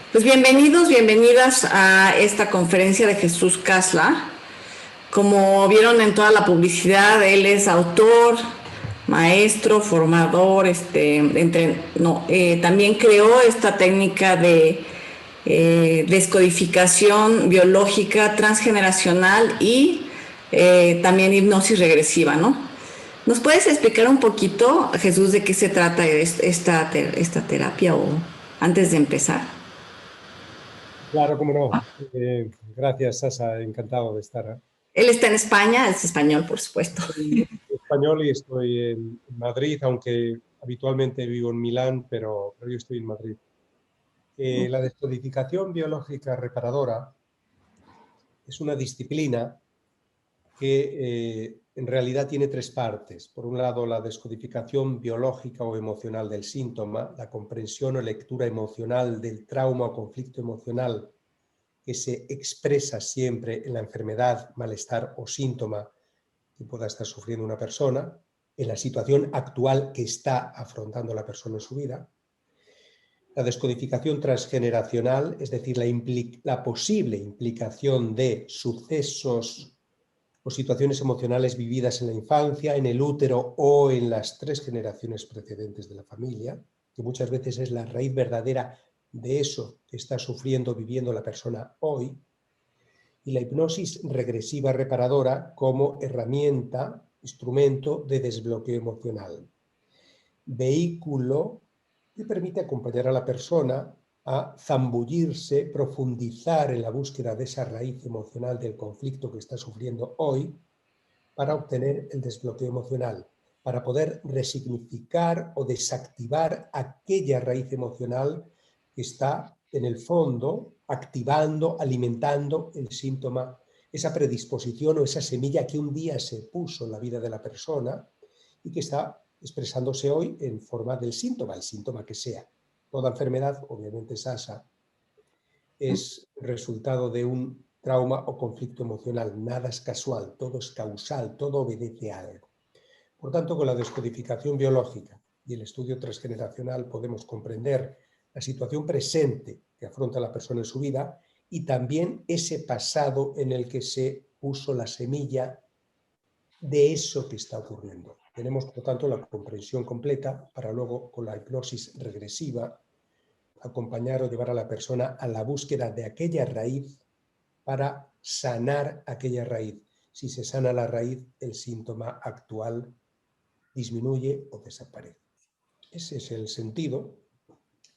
Pues bienvenidos, bienvenidas a esta conferencia de Jesús Casla. Como vieron en toda la publicidad, él es autor, maestro, formador, también creó esta técnica de descodificación biológica transgeneracional y también hipnosis regresiva, ¿no? ¿Nos puedes explicar un poquito, Jesús, de qué se trata esta terapia o antes de empezar? Claro, cómo no. Gracias, Sasa. Encantado de estar. Él está en España, es español, por supuesto. Soy español y estoy en Madrid, aunque habitualmente vivo en Milán, pero yo estoy en Madrid. La descodificación biológica reparadora es una disciplina que en realidad tiene tres partes. Por un lado, la descodificación biológica o emocional del síntoma, la comprensión o lectura emocional del trauma o conflicto emocional que se expresa siempre en la enfermedad, malestar o síntoma que pueda estar sufriendo una persona, en la situación actual que está afrontando la persona en su vida. La descodificación transgeneracional, es decir, la posible implicación de sucesos o situaciones emocionales vividas en la infancia, en el útero o en las 3 generaciones precedentes de la familia, que muchas veces es la raíz verdadera de eso que está sufriendo, viviendo la persona hoy. Y la hipnosis regresiva reparadora como herramienta, instrumento de desbloqueo emocional. Vehículo que permite acompañar a la persona a zambullirse, profundizar en la búsqueda de esa raíz emocional del conflicto que está sufriendo hoy para obtener el desbloqueo emocional, para poder resignificar o desactivar aquella raíz emocional que está en el fondo activando, alimentando el síntoma, esa predisposición o esa semilla que un día se puso en la vida de la persona y que está expresándose hoy en forma del síntoma, el síntoma que sea. Toda enfermedad, obviamente Sasa, es resultado de un trauma o conflicto emocional. Nada es casual, todo es causal, todo obedece a algo. Por tanto, con la descodificación biológica y el estudio transgeneracional podemos comprender la situación presente que afronta la persona en su vida y también ese pasado en el que se puso la semilla de eso que está ocurriendo. Tenemos, por tanto, la comprensión completa para luego, con la hipnosis regresiva, acompañar o llevar a la persona a la búsqueda de aquella raíz para sanar aquella raíz. Si se sana la raíz, el síntoma actual disminuye o desaparece. Ese es el sentido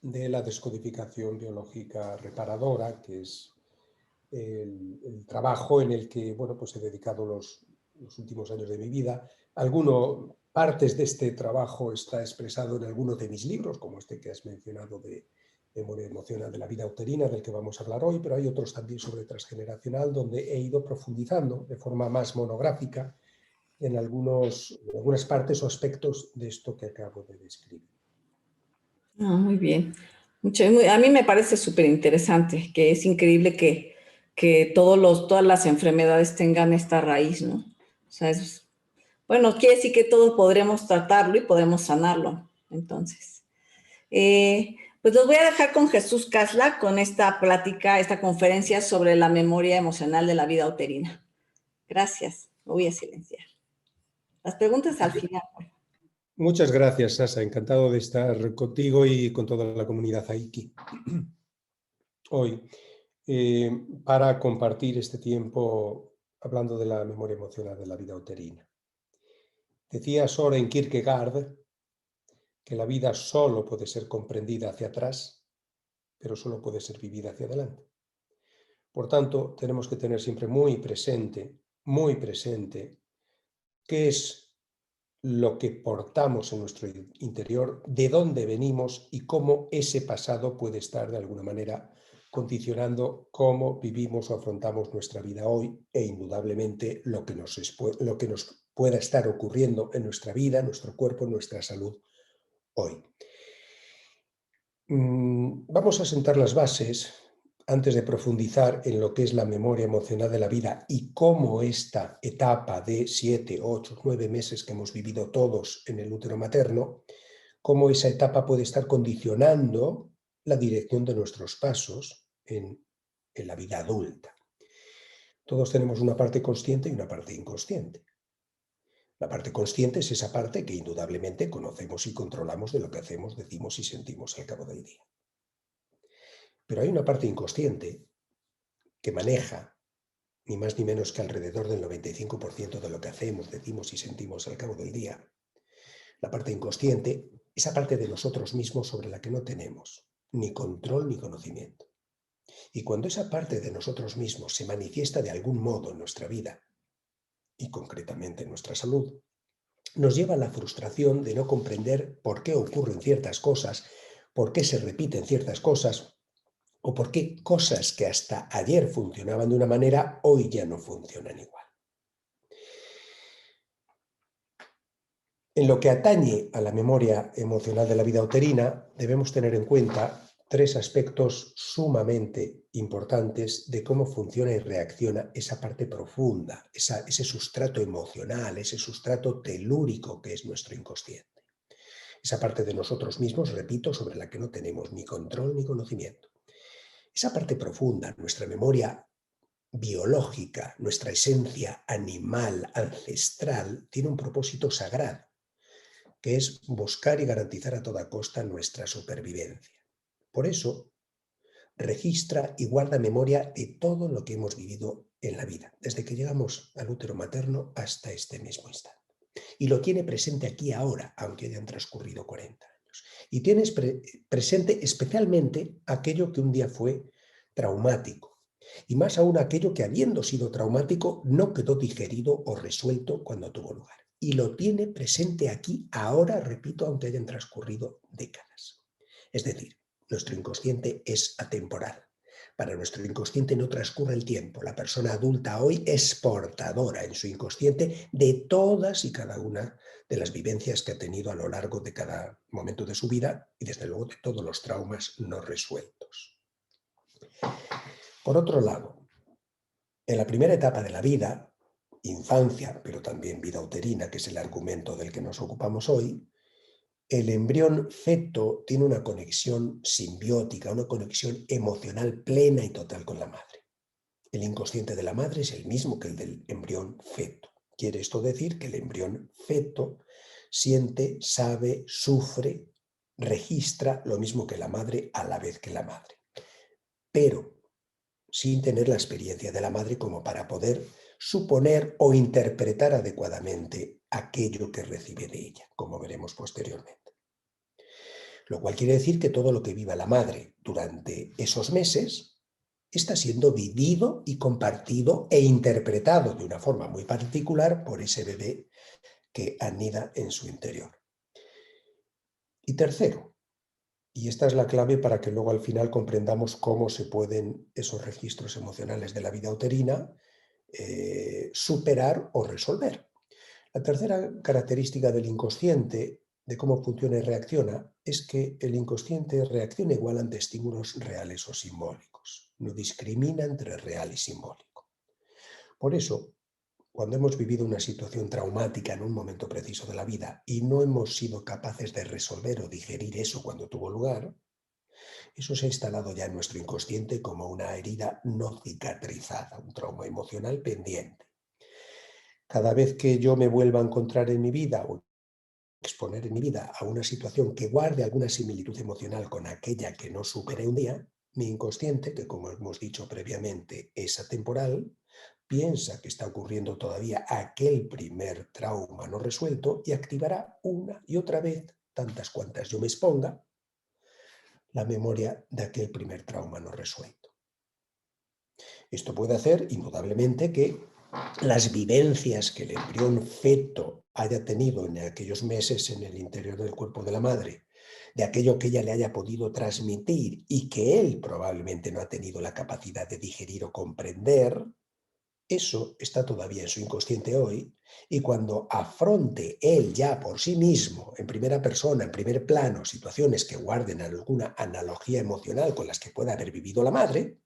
de la descodificación biológica reparadora, que es el trabajo en el que pues he dedicado los últimos años de mi vida. Partes de este trabajo está expresado en algunos de mis libros, como este que has mencionado de Memoria Emocional de la Vida Uterina, del que vamos a hablar hoy, pero hay otros también sobre transgeneracional, donde he ido profundizando de forma más monográfica en algunas partes o aspectos de esto que acabo de describir. Muy bien. A mí me parece súper interesante, que es increíble que todas las enfermedades tengan esta raíz, ¿no? O sea, bueno, quiere decir que todos podremos tratarlo y podemos sanarlo. Entonces, pues los voy a dejar con Jesús Casla con esta plática, esta conferencia sobre la memoria emocional de la vida uterina. Gracias. Lo voy a silenciar. Las preguntas al final. Muchas gracias, Sasa. Encantado de estar contigo y con toda la comunidad Aiki hoy para compartir este tiempo hablando de la memoria emocional de la vida uterina. Decía Søren Kierkegaard que la vida solo puede ser comprendida hacia atrás, pero solo puede ser vivida hacia adelante. Por tanto, tenemos que tener siempre muy presente, qué es lo que portamos en nuestro interior, de dónde venimos y cómo ese pasado puede estar de alguna manera condicionando cómo vivimos o afrontamos nuestra vida hoy e indudablemente lo que nos pueda estar ocurriendo en nuestra vida, nuestro cuerpo, nuestra salud hoy. Vamos a sentar las bases antes de profundizar en lo que es la memoria emocional de la vida y cómo esta etapa de 7, 8, 9 meses que hemos vivido todos en el útero materno, cómo esa etapa puede estar condicionando la dirección de nuestros pasos en la vida adulta. Todos tenemos una parte consciente y una parte inconsciente. La parte consciente es esa parte que indudablemente conocemos y controlamos de lo que hacemos, decimos y sentimos al cabo del día. Pero hay una parte inconsciente que maneja ni más ni menos que alrededor del 95% de lo que hacemos, decimos y sentimos al cabo del día. La parte inconsciente, esa parte de nosotros mismos sobre la que no tenemos ni control ni conocimiento. Y cuando esa parte de nosotros mismos se manifiesta de algún modo en nuestra vida, y concretamente en nuestra salud, nos lleva a la frustración de no comprender por qué ocurren ciertas cosas, por qué se repiten ciertas cosas, o por qué cosas que hasta ayer funcionaban de una manera, hoy ya no funcionan igual. En lo que atañe a la memoria emocional de la vida uterina, debemos tener en cuenta tres aspectos sumamente importantes de cómo funciona y reacciona esa parte profunda, ese sustrato emocional, ese sustrato telúrico que es nuestro inconsciente. Esa parte de nosotros mismos, repito, sobre la que no tenemos ni control ni conocimiento. Esa parte profunda, nuestra memoria biológica, nuestra esencia animal, ancestral, tiene un propósito sagrado, que es buscar y garantizar a toda costa nuestra supervivencia. Por eso, registra y guarda memoria de todo lo que hemos vivido en la vida, desde que llegamos al útero materno hasta este mismo instante. Y lo tiene presente aquí ahora, aunque hayan transcurrido 40 años. Y tienes presente especialmente aquello que un día fue traumático. Y más aún aquello que, habiendo sido traumático, no quedó digerido o resuelto cuando tuvo lugar. Y lo tiene presente aquí ahora, repito, aunque hayan transcurrido décadas. Es decir, nuestro inconsciente es atemporal. Para nuestro inconsciente no transcurre el tiempo. La persona adulta hoy es portadora en su inconsciente de todas y cada una de las vivencias que ha tenido a lo largo de cada momento de su vida y desde luego de todos los traumas no resueltos. Por otro lado, en la primera etapa de la vida, infancia, pero también vida uterina, que es el argumento del que nos ocupamos hoy, el embrión feto tiene una conexión simbiótica, una conexión emocional plena y total con la madre. El inconsciente de la madre es el mismo que el del embrión feto. Quiere esto decir que el embrión feto siente, sabe, sufre, registra lo mismo que la madre a la vez que la madre. Pero sin tener la experiencia de la madre como para poder suponer o interpretar adecuadamente aquello que recibe de ella, como veremos posteriormente. Lo cual quiere decir que todo lo que viva la madre durante esos meses está siendo vivido y compartido e interpretado de una forma muy particular por ese bebé que anida en su interior. Y tercero, y esta es la clave para que luego al final comprendamos cómo se pueden esos registros emocionales de la vida uterina superar o resolver. La tercera característica del inconsciente, de cómo funciona y reacciona, es que el inconsciente reacciona igual ante estímulos reales o simbólicos. No discrimina entre real y simbólico. Por eso, cuando hemos vivido una situación traumática en un momento preciso de la vida y no hemos sido capaces de resolver o digerir eso cuando tuvo lugar, eso se ha instalado ya en nuestro inconsciente como una herida no cicatrizada, un trauma emocional pendiente. Cada vez que yo me vuelva a encontrar en mi vida o exponer en mi vida a una situación que guarde alguna similitud emocional con aquella que no superé un día, mi inconsciente, que como hemos dicho previamente es atemporal, piensa que está ocurriendo todavía aquel primer trauma no resuelto y activará una y otra vez, tantas cuantas yo me exponga, la memoria de aquel primer trauma no resuelto. Esto puede hacer, indudablemente, que las vivencias que el embrión feto haya tenido en aquellos meses en el interior del cuerpo de la madre, de aquello que ella le haya podido transmitir y que él probablemente no ha tenido la capacidad de digerir o comprender, eso está todavía en su inconsciente hoy, y cuando afronte él ya por sí mismo, en primera persona, en primer plano, situaciones que guarden alguna analogía emocional con las que pueda haber vivido la madre,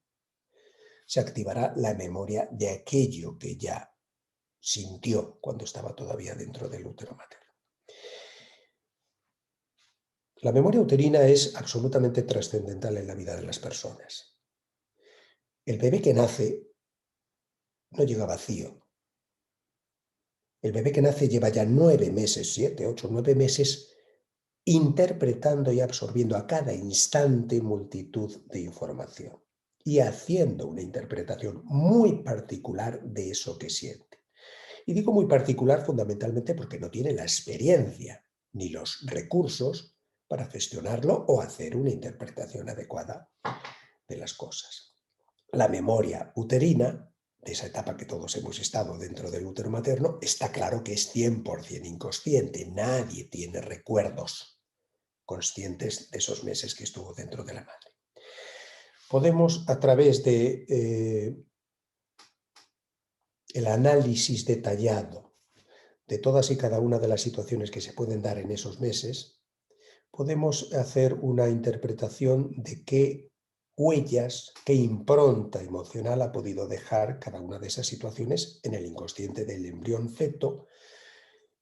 se activará la memoria de aquello que ya sintió cuando estaba todavía dentro del útero materno. La memoria uterina es absolutamente trascendental en la vida de las personas. El bebé que nace no llega vacío. El bebé que nace lleva ya 9 meses, 7, 8, 9 meses interpretando y absorbiendo a cada instante multitud de información y haciendo una interpretación muy particular de eso que siente. Y digo muy particular fundamentalmente porque no tiene la experiencia ni los recursos para gestionarlo o hacer una interpretación adecuada de las cosas. La memoria uterina, de esa etapa que todos hemos estado dentro del útero materno, está claro que es 100% inconsciente. Nadie tiene recuerdos conscientes de esos meses que estuvo dentro de la madre. Podemos, a través de el análisis detallado de todas y cada una de las situaciones que se pueden dar en esos meses, podemos hacer una interpretación de qué huellas, qué impronta emocional ha podido dejar cada una de esas situaciones en el inconsciente del embrión feto,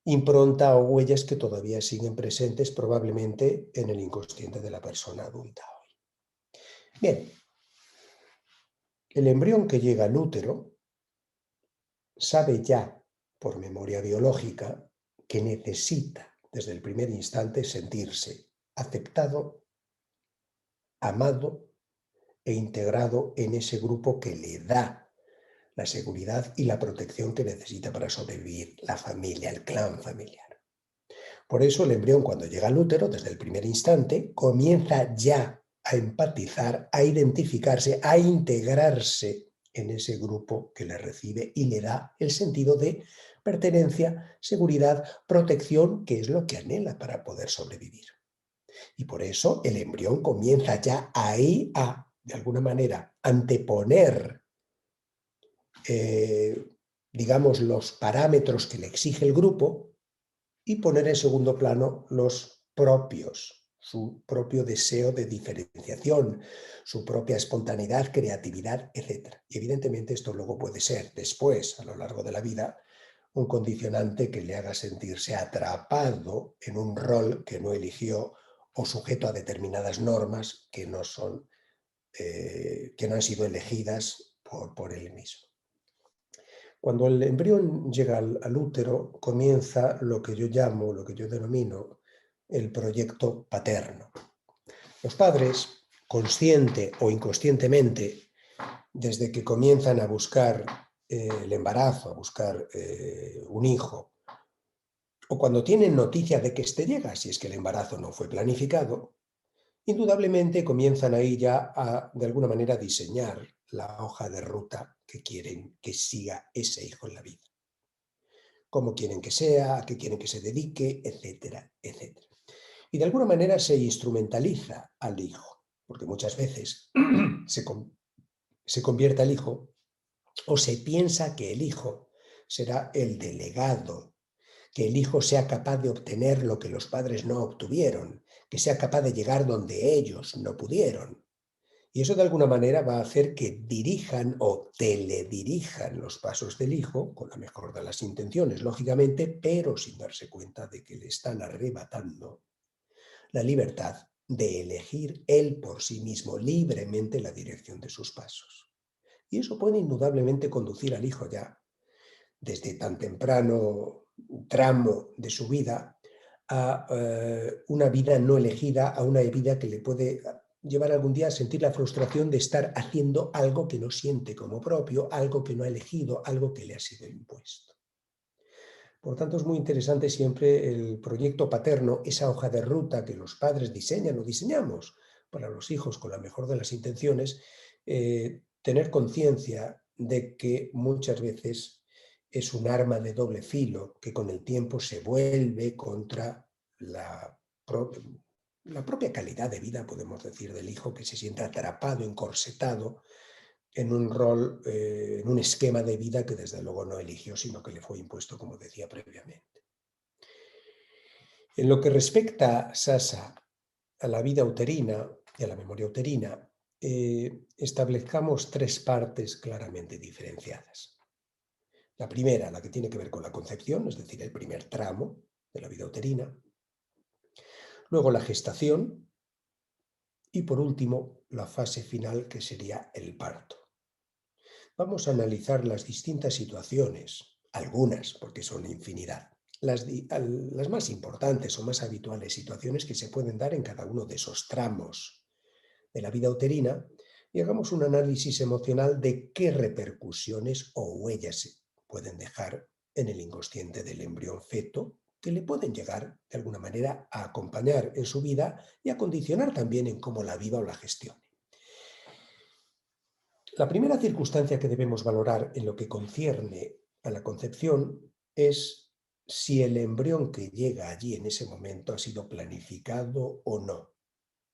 impronta o huellas que todavía siguen presentes probablemente en el inconsciente de la persona adulta hoy. Bien, el embrión que llega al útero sabe ya, por memoria biológica, que necesita desde el primer instante sentirse aceptado, amado e integrado en ese grupo que le da la seguridad y la protección que necesita para sobrevivir, la familia, el clan familiar. Por eso el embrión, cuando llega al útero, desde el primer instante, comienza ya a empatizar, a identificarse, a integrarse en ese grupo que le recibe y le da el sentido de pertenencia, seguridad, protección, que es lo que anhela para poder sobrevivir. Y por eso el embrión comienza ya ahí a, de alguna manera, anteponer, digamos, los parámetros que le exige el grupo y poner en segundo plano los propios, su propio deseo de diferenciación, su propia espontaneidad, creatividad, etc. Y evidentemente esto luego puede ser después, a lo largo de la vida, un condicionante que le haga sentirse atrapado en un rol que no eligió o sujeto a determinadas normas que no han sido elegidas por él mismo. Cuando el embrión llega al útero, comienza lo que yo llamo, lo que yo denomino el proyecto paterno. Los padres, consciente o inconscientemente, desde que comienzan a buscar el embarazo, a buscar un hijo, o cuando tienen noticia de que éste llega, si es que el embarazo no fue planificado, indudablemente comienzan ahí ya a, de alguna manera, diseñar la hoja de ruta que quieren que siga ese hijo en la vida. Cómo quieren que sea, a qué quieren que se dedique, etcétera, etcétera. Y de alguna manera se instrumentaliza al hijo, porque muchas veces se convierte al hijo o se piensa que el hijo será el delegado, que el hijo sea capaz de obtener lo que los padres no obtuvieron, que sea capaz de llegar donde ellos no pudieron. Y eso de alguna manera va a hacer que dirijan o teledirijan los pasos del hijo, con la mejor de las intenciones, lógicamente, pero sin darse cuenta de que le están arrebatando la libertad de elegir él por sí mismo libremente la dirección de sus pasos. Y eso puede indudablemente conducir al hijo ya, desde tan temprano tramo de su vida, a una vida no elegida, a una vida que le puede llevar algún día a sentir la frustración de estar haciendo algo que no siente como propio, algo que no ha elegido, algo que le ha sido impuesto. Por tanto, es muy interesante siempre el proyecto paterno, esa hoja de ruta que los padres diseñan o diseñamos para los hijos con la mejor de las intenciones, tener conciencia de que muchas veces es un arma de doble filo que con el tiempo se vuelve contra la propia calidad de vida, podemos decir, del hijo, que se siente atrapado, encorsetado en un rol, en un esquema de vida que desde luego no eligió, sino que le fue impuesto, como decía previamente. En lo que respecta, Sasa, a la vida uterina y a la memoria uterina, establezcamos tres partes claramente diferenciadas. La primera, la que tiene que ver con la concepción, es decir, el primer tramo de la vida uterina. luego la gestación y por último la fase final, que sería el parto. Vamos a analizar las distintas situaciones, algunas, porque son infinidad, las más importantes o más habituales situaciones que se pueden dar en cada uno de esos tramos de la vida uterina, y hagamos un análisis emocional de qué repercusiones o huellas se pueden dejar en el inconsciente del embrión feto, que le pueden llegar de alguna manera a acompañar en su vida y a condicionar también en cómo la viva o la gestione. La primera circunstancia que debemos valorar en lo que concierne a la concepción es si el embrión que llega allí en ese momento ha sido planificado o no,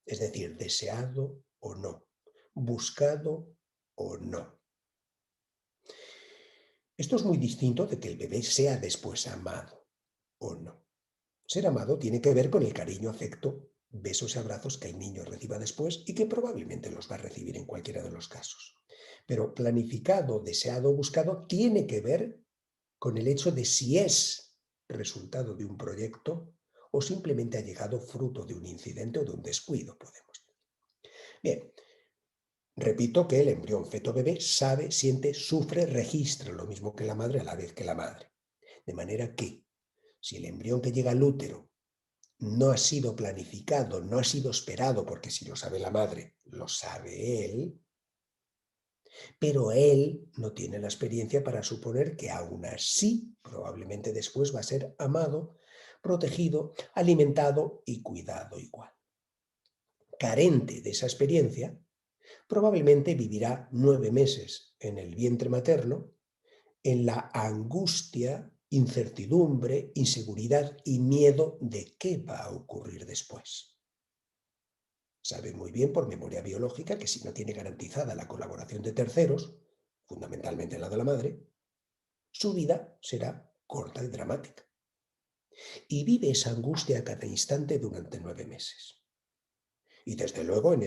es decir, deseado o no, buscado o no. Esto es muy distinto de que el bebé sea después amado o no. Ser amado tiene que ver con el cariño, afecto, besos y abrazos que el niño reciba después y que probablemente los va a recibir en cualquiera de los casos. Pero planificado, deseado o buscado tiene que ver con el hecho de si es resultado de un proyecto o simplemente ha llegado fruto de un incidente o de un descuido, podemos decir. Bien, repito que el embrión feto bebé sabe, siente, sufre, registra lo mismo que la madre a la vez que la madre. De manera que si el embrión que llega al útero no ha sido planificado, no ha sido esperado, porque si lo sabe la madre, lo sabe él, pero él no tiene la experiencia para suponer que aún así probablemente después va a ser amado, protegido, alimentado y cuidado igual. Carente de esa experiencia, probablemente vivirá 9 meses en el vientre materno en la angustia, incertidumbre, inseguridad y miedo de qué va a ocurrir después. Sabe muy bien por memoria biológica que si no tiene garantizada la colaboración de terceros, fundamentalmente la de la madre, su vida será corta y dramática. Y vive esa angustia a cada instante durante 9 meses. Y desde luego a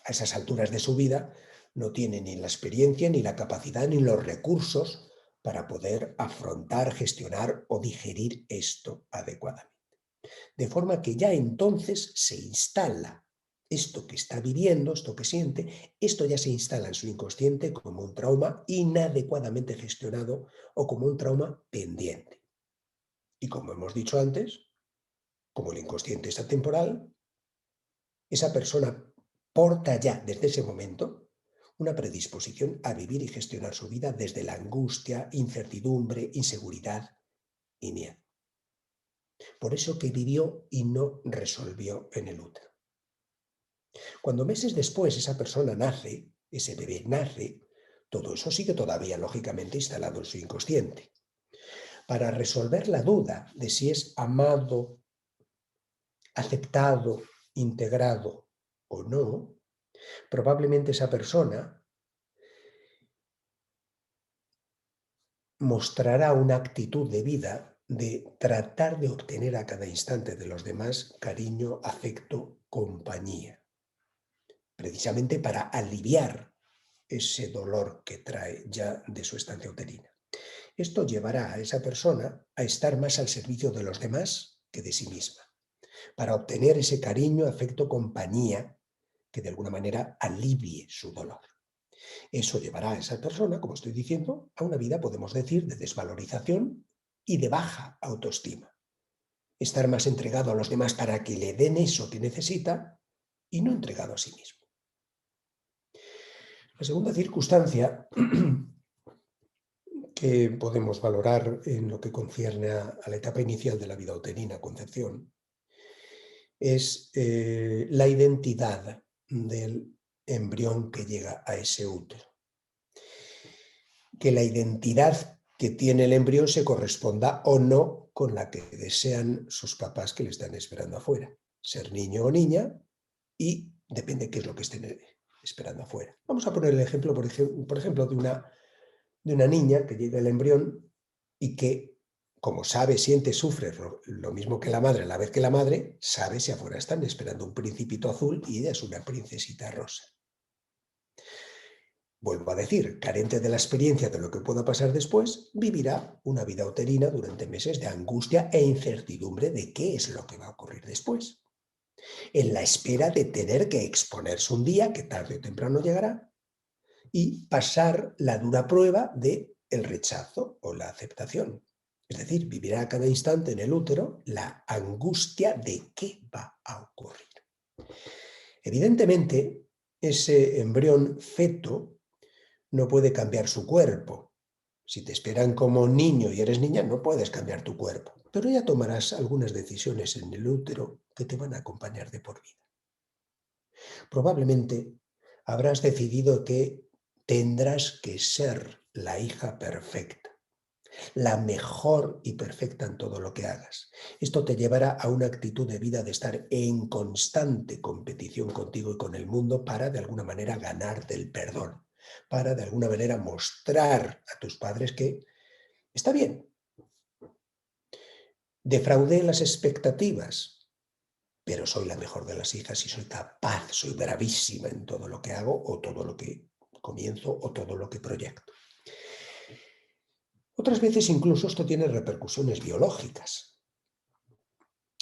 esas alturas de su vida no tiene ni la experiencia, ni la capacidad, ni los recursos para poder afrontar, gestionar o digerir esto adecuadamente. De forma que ya entonces se instala esto que está viviendo, esto que siente, esto ya se instala en su inconsciente como un trauma inadecuadamente gestionado o como un trauma pendiente. Y como hemos dicho antes, como el inconsciente es atemporal, esa persona porta ya desde ese momento una predisposición a vivir y gestionar su vida desde la angustia, incertidumbre, inseguridad y miedo. Por eso que vivió y no resolvió en el útero. Cuando meses después esa persona nace, ese bebé nace, todo eso sigue todavía lógicamente instalado en su inconsciente. Para resolver la duda de si es amado, aceptado, integrado o no, probablemente esa persona mostrará una actitud de vida de tratar de obtener a cada instante de los demás cariño, afecto, compañía, precisamente para aliviar ese dolor que trae ya de su estancia uterina. Esto llevará a esa persona a estar más al servicio de los demás que de sí misma, para obtener ese cariño, afecto, compañía que de alguna manera alivie su dolor. Eso llevará a esa persona, como estoy diciendo, a una vida, podemos decir, de desvalorización y de baja autoestima. Estar más entregado a los demás para que le den eso que necesita y no entregado a sí mismo. La segunda circunstancia que podemos valorar en lo que concierne a la etapa inicial de la vida uterina, concepción, es la identidad del embrión que llega a ese útero. Que la identidad que tiene el embrión se corresponda o no con la que desean sus papás que le están esperando afuera. Ser niño o niña y depende qué es lo que estén esperando afuera. Vamos a poner el ejemplo, por ejemplo, de una niña que llega el embrión y que, como sabe, siente, sufre lo mismo que la madre, a la vez que la madre, sabe si afuera están esperando un principito azul y ella es una princesita rosa. vuelvo a decir, carente de la experiencia de lo que pueda pasar después, vivirá una vida uterina durante meses de angustia e incertidumbre de qué es lo que va a ocurrir después, en la espera de tener que exponerse un día que tarde o temprano llegará y pasar la dura prueba de el rechazo o la aceptación. Es decir, vivirá a cada instante en el útero la angustia de qué va a ocurrir. Evidentemente, ese embrión feto no puede cambiar su cuerpo. Si te esperan como niño y eres niña, no puedes cambiar tu cuerpo, pero ya tomarás algunas decisiones en el útero que te van a acompañar de por vida. Probablemente habrás decidido que tendrás que ser la hija perfecta, la mejor y perfecta en todo lo que hagas. Esto te llevará a una actitud de vida de estar en constante competición contigo y con el mundo para de alguna manera ganarte el perdón, para de alguna manera mostrar a tus padres que está bien. Defraudé las expectativas, pero soy la mejor de las hijas y soy capaz, soy bravísima en todo lo que hago o todo lo que comienzo o todo lo que proyecto. Otras veces incluso esto tiene repercusiones biológicas.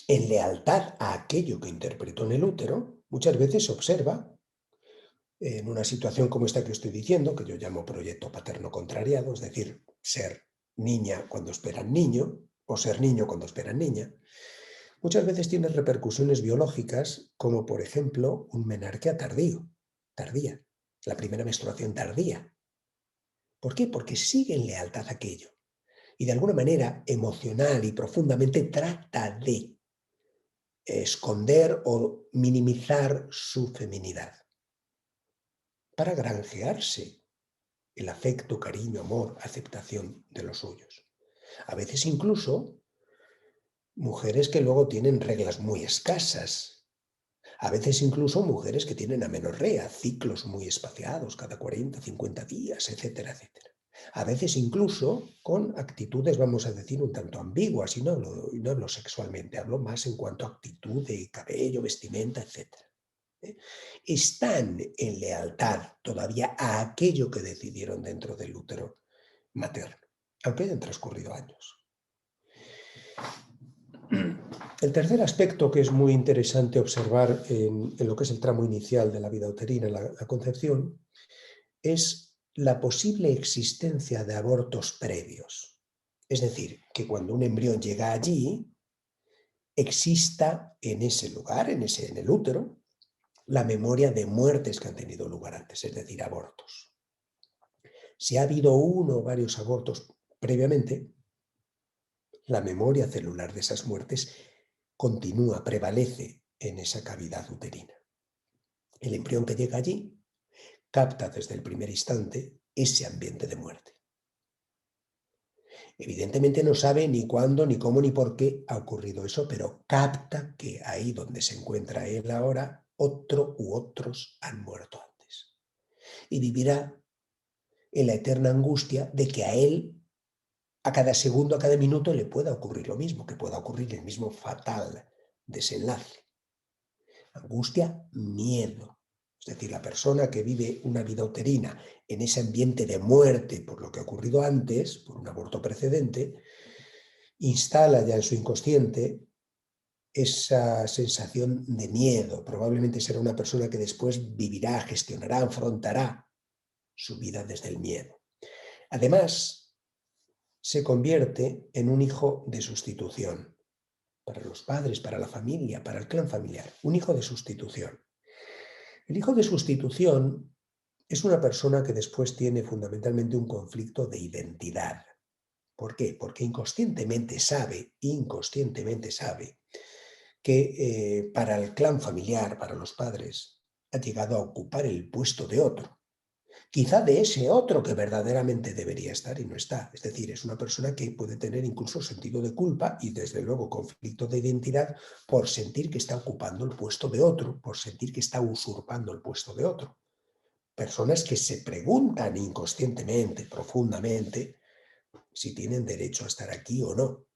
En lealtad a aquello que interpretó en el útero, muchas veces se observa en una situación como esta que estoy diciendo, que yo llamo proyecto paterno contrariado, es decir, ser niña cuando esperan niño o ser niño cuando esperan niña, muchas veces tiene repercusiones biológicas como por ejemplo un menarquea tardía, la primera menstruación tardía. ¿Por qué? Porque sigue en lealtad a aquello y de alguna manera emocional y profundamente trata de esconder o minimizar su feminidad para granjearse el afecto, cariño, amor, aceptación de los suyos. A veces incluso mujeres que luego tienen reglas muy escasas. A veces incluso mujeres que tienen amenorrea, ciclos muy espaciados, cada 40, 50 días, etcétera, etcétera. A veces incluso con actitudes, vamos a decir, un tanto ambiguas, y no hablo sexualmente, hablo más en cuanto a actitud de cabello, vestimenta, etcétera. Están en lealtad todavía a aquello que decidieron dentro del útero materno, aunque hayan transcurrido años. El tercer aspecto que es muy interesante observar en lo que es el tramo inicial de la vida uterina, la concepción, es la posible existencia de abortos previos. Es decir, que cuando un embrión llega allí, exista en ese lugar, en el útero, la memoria de muertes que han tenido lugar antes, es decir, abortos. Si ha habido uno o varios abortos previamente, la memoria celular de esas muertes continúa, prevalece en esa cavidad uterina. El embrión que llega allí capta desde el primer instante ese ambiente de muerte. Evidentemente no sabe ni cuándo, ni cómo, ni por qué ha ocurrido eso, pero capta que ahí donde se encuentra él ahora, otro u otros han muerto antes. Y vivirá en la eterna angustia de que a él, a cada segundo, a cada minuto, le pueda ocurrir lo mismo, que pueda ocurrir el mismo fatal desenlace. Angustia, miedo. Es decir, la persona que vive una vida uterina en ese ambiente de muerte por lo que ha ocurrido antes, por un aborto precedente, instala ya en su inconsciente esa sensación de miedo. Probablemente será una persona que después vivirá, gestionará, afrontará su vida desde el miedo. Además, se convierte en un hijo de sustitución para los padres, para la familia, para el clan familiar. Un hijo de sustitución. El hijo de sustitución es una persona que después tiene fundamentalmente un conflicto de identidad. ¿Por qué? Porque inconscientemente sabe que para el clan familiar, para los padres, ha llegado a ocupar el puesto de otro. Quizá de ese otro que verdaderamente debería estar y no está. Es decir, es una persona que puede tener incluso sentido de culpa y desde luego conflicto de identidad por sentir que está ocupando el puesto de otro, por sentir que está usurpando el puesto de otro. Personas que se preguntan inconscientemente, profundamente, si tienen derecho a estar aquí o no,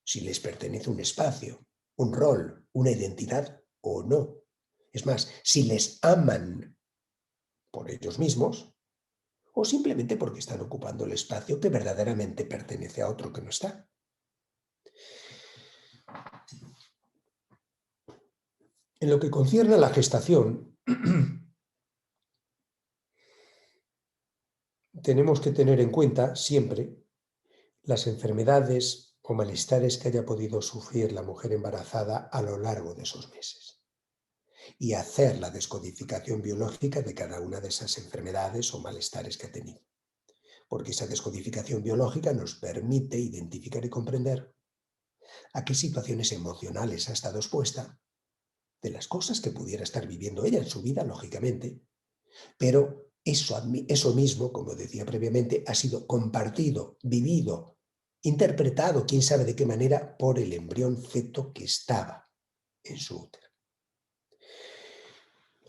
si les pertenece un espacio, un rol, una identidad o no. Es más, si les aman por ellos mismos, o simplemente porque están ocupando el espacio que verdaderamente pertenece a otro que no está. En lo que concierne a la gestación, tenemos que tener en cuenta siempre las enfermedades o malestares que haya podido sufrir la mujer embarazada a lo largo de esos meses y hacer la descodificación biológica de cada una de esas enfermedades o malestares que ha tenido. Porque esa descodificación biológica nos permite identificar y comprender a qué situaciones emocionales ha estado expuesta, de las cosas que pudiera estar viviendo ella en su vida, lógicamente, pero eso mismo, como decía previamente, ha sido compartido, vivido, interpretado, quién sabe de qué manera, por el embrión feto que estaba en su útero.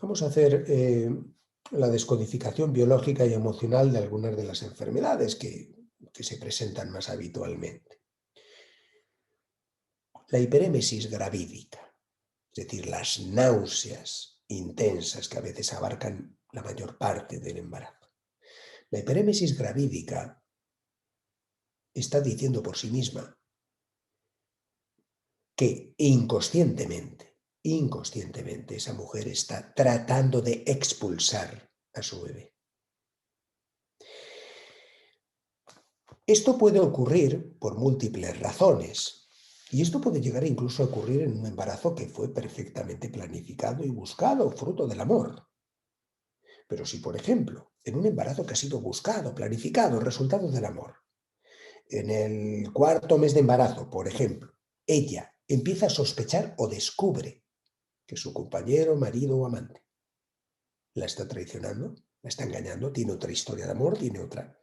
Vamos a hacer la descodificación biológica y emocional de algunas de las enfermedades que se presentan más habitualmente. La hiperémesis gravídica, es decir, las náuseas intensas que a veces abarcan la mayor parte del embarazo. La hiperémesis gravídica está diciendo por sí misma que inconscientemente esa mujer está tratando de expulsar a su bebé. Esto puede ocurrir por múltiples razones y esto puede llegar incluso a ocurrir en un embarazo que fue perfectamente planificado y buscado, fruto del amor. Pero si, por ejemplo, en un embarazo que ha sido buscado, planificado, resultado del amor, en el 4.º mes de embarazo, por ejemplo, ella empieza a sospechar o descubre que su compañero, marido o amante la está traicionando, la está engañando, tiene otra historia de amor, tiene otra.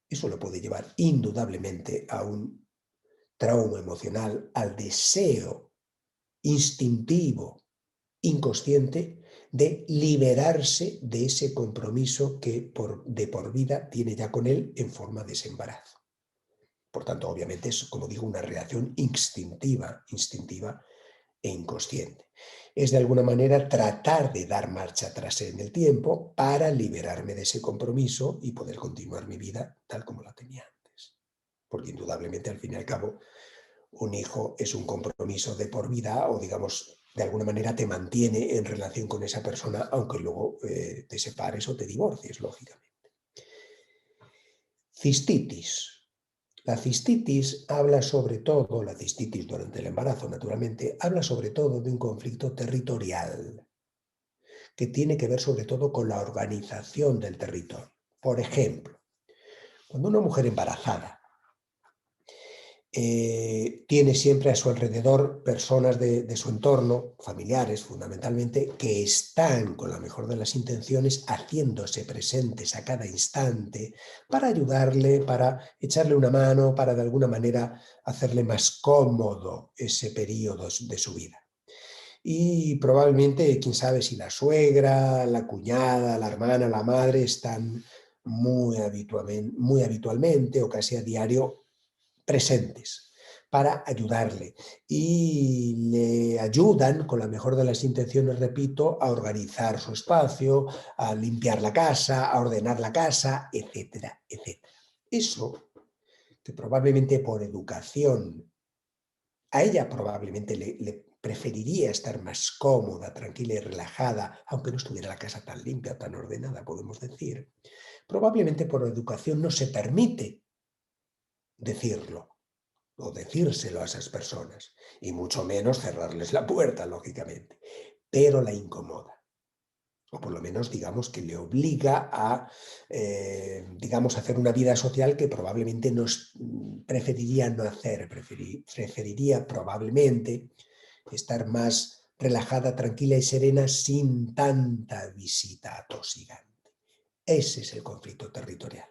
Eso lo puede llevar indudablemente a un trauma emocional, al deseo instintivo, inconsciente, de liberarse de ese compromiso que de por vida tiene ya con él en forma de ese embarazo. Por tanto, obviamente es, como digo, una reacción instintiva e inconsciente. Es de alguna manera tratar de dar marcha atrás en el tiempo para liberarme de ese compromiso y poder continuar mi vida tal como la tenía antes. Porque indudablemente, al fin y al cabo, un hijo es un compromiso de por vida o, digamos, de alguna manera te mantiene en relación con esa persona, aunque luego te separes o te divorcies, lógicamente. Cistitis. La cistitis habla sobre todo, la cistitis durante el embarazo naturalmente, habla sobre todo de un conflicto territorial que tiene que ver sobre todo con la organización del territorio. Por ejemplo, cuando una mujer embarazada tiene siempre a su alrededor personas de su entorno, familiares fundamentalmente, que están con la mejor de las intenciones haciéndose presentes a cada instante para ayudarle, para echarle una mano, para de alguna manera hacerle más cómodo ese periodo de su vida. Y probablemente, quién sabe si la suegra, la cuñada, la hermana, la madre están muy habitualmente o casi a diario presentes para ayudarle y le ayudan con la mejor de las intenciones, repito, a organizar su espacio, a limpiar la casa, a ordenar la casa, etcétera, etcétera. Eso que probablemente por educación a ella probablemente le preferiría estar más cómoda, tranquila y relajada, aunque no estuviera la casa tan limpia o tan ordenada, podemos decir. Probablemente por educación no se permite decirlo o decírselo a esas personas, y mucho menos cerrarles la puerta, lógicamente, pero la incomoda. O por lo menos, digamos, que le obliga a, digamos, hacer una vida social que probablemente preferiría no hacer, preferiría probablemente estar más relajada, tranquila y serena sin tanta visita atosigante. Ese es el conflicto territorial.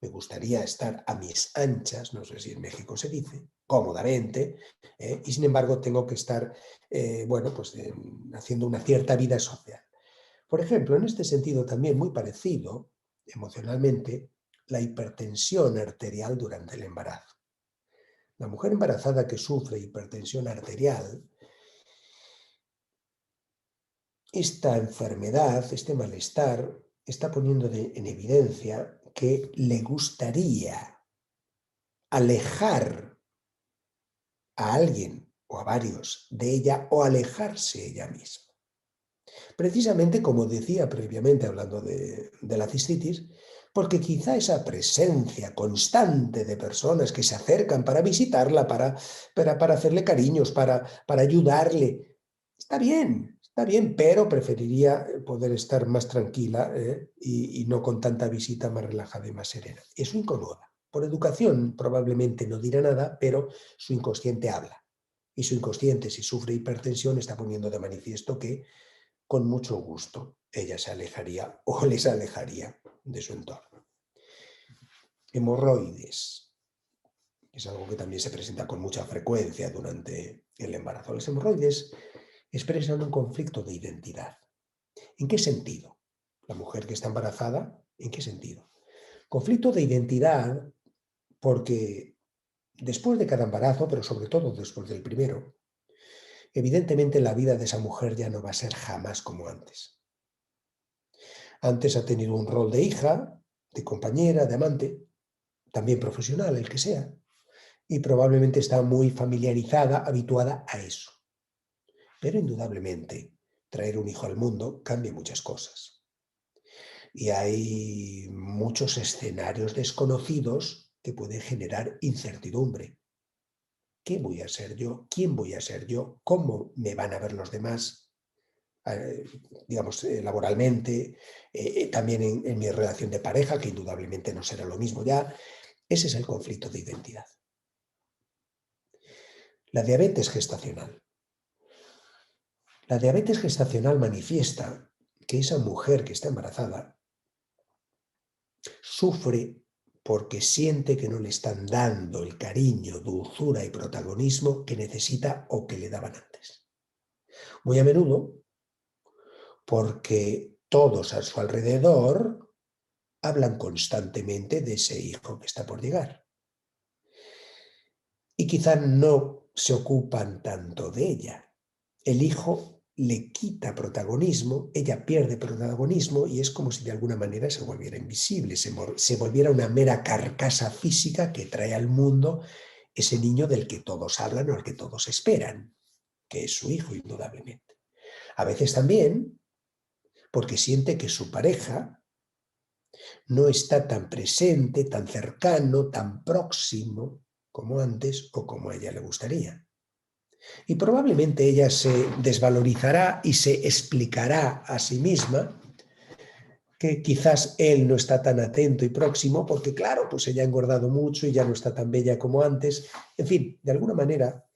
Me gustaría estar a mis anchas, no sé si en México se dice, cómodamente, y sin embargo tengo que estar, bueno, pues haciendo una cierta vida social. Por ejemplo, en este sentido también muy parecido, emocionalmente, la hipertensión arterial durante el embarazo. La mujer embarazada que sufre hipertensión arterial, esta enfermedad, este malestar, está poniendo en evidencia que le gustaría alejar a alguien o a varios de ella o alejarse ella misma. Precisamente como decía previamente hablando de la cistitis, porque quizá esa presencia constante de personas que se acercan para visitarla, para hacerle cariños, para ayudarle, está bien, pero preferiría poder estar más tranquila y no con tanta visita, más relajada y más serena. Eso incomoda. Por educación probablemente no dirá nada, pero su inconsciente habla. Y su inconsciente, si sufre hipertensión, está poniendo de manifiesto que con mucho gusto ella se alejaría o les alejaría de su entorno. Hemorroides, que es algo que también se presenta con mucha frecuencia durante el embarazo. Las hemorroides expresan un conflicto de identidad. ¿En qué sentido? La mujer que está embarazada, ¿en qué sentido? Conflicto de identidad porque después de cada embarazo, pero sobre todo después del primero, evidentemente la vida de esa mujer ya no va a ser jamás como antes. Antes ha tenido un rol de hija, de compañera, de amante, también profesional, el que sea, y probablemente está muy familiarizada, habituada a eso. Pero indudablemente, traer un hijo al mundo cambia muchas cosas. Y hay muchos escenarios desconocidos que pueden generar incertidumbre. ¿Qué voy a ser yo? ¿Quién voy a ser yo? ¿Cómo me van a ver los demás? Digamos, laboralmente, también en mi relación de pareja, que indudablemente no será lo mismo ya. Ese es el conflicto de identidad. La diabetes gestacional. La diabetes gestacional manifiesta que esa mujer que está embarazada sufre porque siente que no le están dando el cariño, dulzura y protagonismo que necesita o que le daban antes. Muy a menudo porque todos a su alrededor hablan constantemente de ese hijo que está por llegar. Y quizá no se ocupan tanto de ella. El hijo le quita protagonismo, ella pierde protagonismo y es como si de alguna manera se volviera invisible, se volviera una mera carcasa física que trae al mundo ese niño del que todos hablan o al que todos esperan, que es su hijo indudablemente. A veces también porque siente que su pareja no está tan presente, tan cercano, tan próximo como antes o como a ella le gustaría. Y probablemente ella se desvalorizará y se explicará a sí misma que quizás él no está tan atento y próximo porque, claro, pues ella ha engordado mucho y ya no está tan bella como antes. En fin, de alguna manera,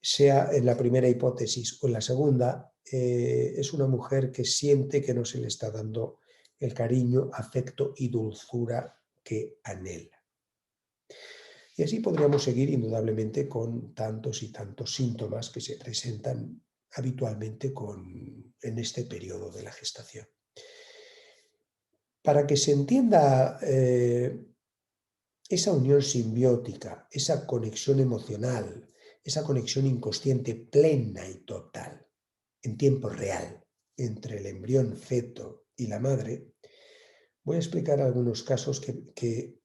sea en la primera hipótesis o en la segunda, es una mujer que siente que no se le está dando el cariño, afecto y dulzura que anhela. Y así podríamos seguir indudablemente con tantos y tantos síntomas que se presentan habitualmente en este periodo de la gestación. Para que se entienda esa unión simbiótica, esa conexión emocional, esa conexión inconsciente plena y total, en tiempo real, entre el embrión feto y la madre, voy a explicar algunos casos que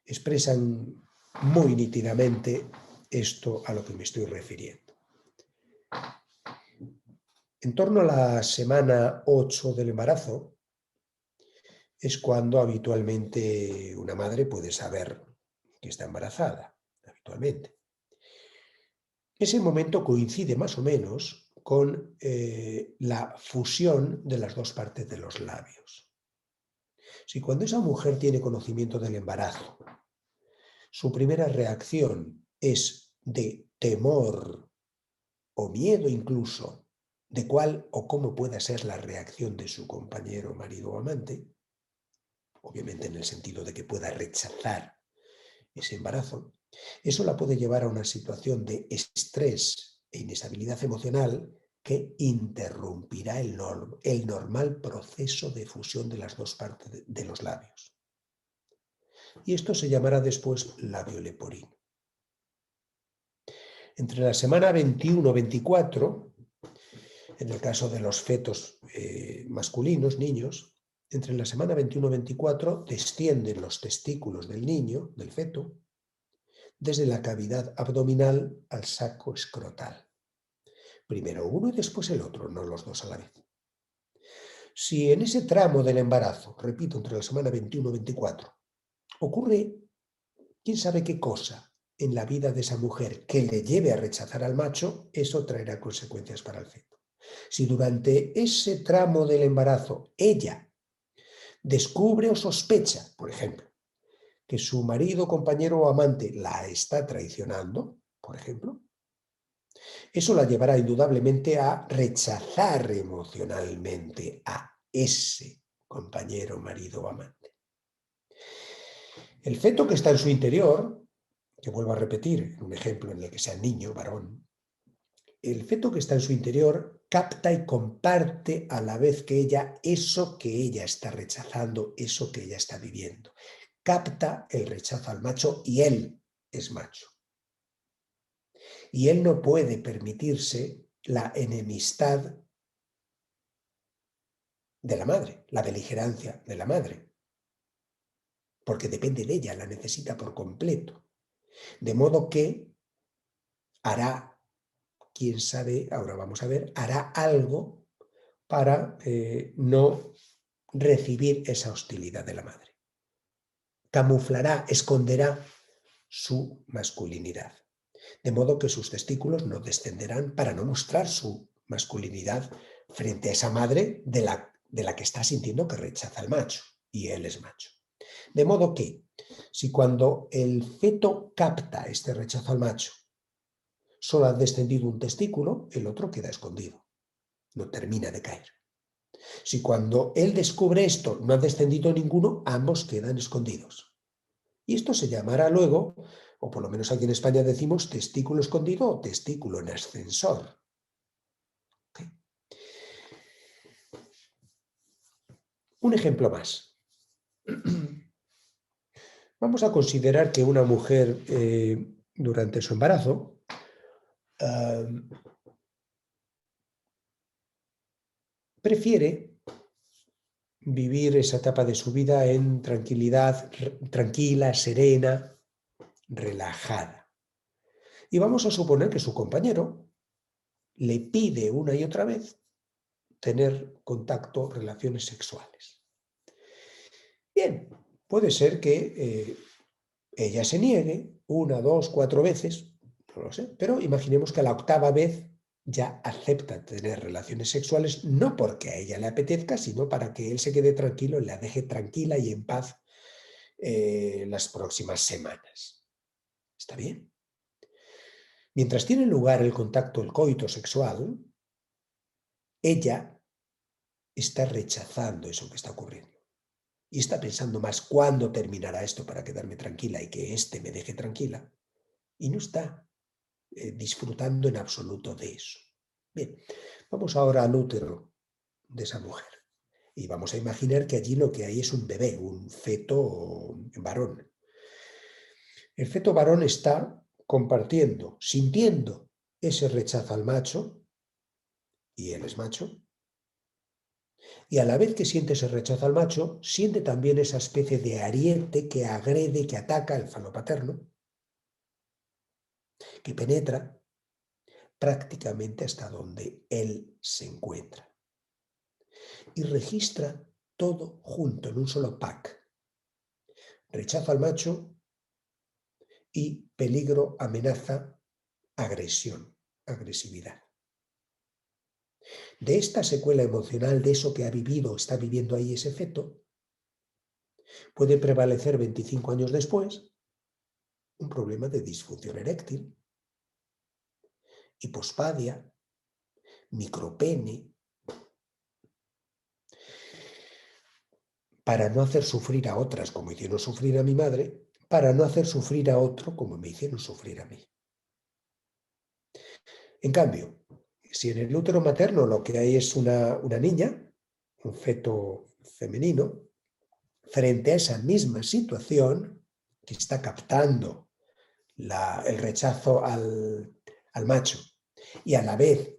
expresan muy nítidamente esto a lo que me estoy refiriendo. En torno a la semana 8 del embarazo es cuando habitualmente una madre puede saber que está embarazada, habitualmente. Ese momento coincide más o menos con la fusión de las dos partes de los labios. Si cuando esa mujer tiene conocimiento del embarazo, su primera reacción es de temor o miedo incluso de cuál o cómo pueda ser la reacción de su compañero, marido o amante, obviamente en el sentido de que pueda rechazar ese embarazo, eso la puede llevar a una situación de estrés e inestabilidad emocional que interrumpirá el normal proceso de fusión de las dos partes de los labios. Y esto se llamará después labio leporino. Entre la semana 21-24, en el caso de los fetos masculinos, niños, entre la semana 21-24 descienden los testículos del niño, del feto, desde la cavidad abdominal al saco escrotal. Primero uno y después el otro, no los dos a la vez. Si en ese tramo del embarazo, repito, entre la semana 21-24, ocurre quién sabe qué cosa en la vida de esa mujer que le lleve a rechazar al macho, eso traerá consecuencias para el feto. Si durante ese tramo del embarazo ella descubre o sospecha, por ejemplo, que su marido, compañero o amante la está traicionando, por ejemplo, eso la llevará indudablemente a rechazar emocionalmente a ese compañero, marido o amante. El feto que está en su interior, que vuelvo a repetir, un ejemplo en el que sea niño, varón, el feto que está en su interior capta y comparte a la vez que ella eso que ella está rechazando, eso que ella está viviendo. Capta el rechazo al macho y él es macho. Y él no puede permitirse la enemistad de la madre, la beligerancia de la madre, porque depende de ella, la necesita por completo. De modo que hará, quién sabe, ahora vamos a ver, hará algo para no recibir esa hostilidad de la madre. Camuflará, esconderá su masculinidad. De modo que sus testículos no descenderán para no mostrar su masculinidad frente a esa madre de la que está sintiendo que rechaza al macho, y él es macho. De modo que, si cuando el feto capta este rechazo al macho, solo ha descendido un testículo, el otro queda escondido, no termina de caer. Si cuando él descubre esto no ha descendido ninguno, ambos quedan escondidos. Y esto se llamará luego, o por lo menos aquí en España decimos testículo escondido o testículo en ascensor. ¿Okay? Un ejemplo más. Vamos a considerar que una mujer durante su embarazo prefiere vivir esa etapa de su vida en tranquilidad, tranquila, serena, relajada. Y vamos a suponer que su compañero le pide una y otra vez tener contacto, relaciones sexuales. Bien, puede ser que ella se niegue 1, 2, 4 veces, no lo sé, pero imaginemos que a la 8ª vez ya acepta tener relaciones sexuales, no porque a ella le apetezca, sino para que él se quede tranquilo, la deje tranquila y en paz las próximas semanas. ¿Está bien? Mientras tiene lugar el contacto, el coito sexual, ella está rechazando eso que está ocurriendo. Y está pensando más cuándo terminará esto para quedarme tranquila y que éste me deje tranquila. Y no está disfrutando en absoluto de eso. Bien, vamos ahora al útero de esa mujer. Y vamos a imaginar que allí lo que hay es un bebé, un feto varón. El feto varón está compartiendo, sintiendo ese rechazo al macho, y él es macho, y a la vez que siente ese rechazo al macho, siente también esa especie de ariete que agrede, que ataca el falo paterno, que penetra prácticamente hasta donde él se encuentra. Y registra todo junto en un solo pack. Rechazo al macho y peligro, amenaza, agresión, agresividad. De esta secuela emocional, de eso que ha vivido, está viviendo ahí ese feto, puede prevalecer 25 años después un problema de disfunción eréctil, hipospadia, micropene, para no hacer sufrir a otras como hicieron sufrir a mi madre, para no hacer sufrir a otro como me hicieron sufrir a mí. En cambio, si en el útero materno lo que hay es una niña, un feto femenino, frente a esa misma situación que está captando el rechazo al macho y a la vez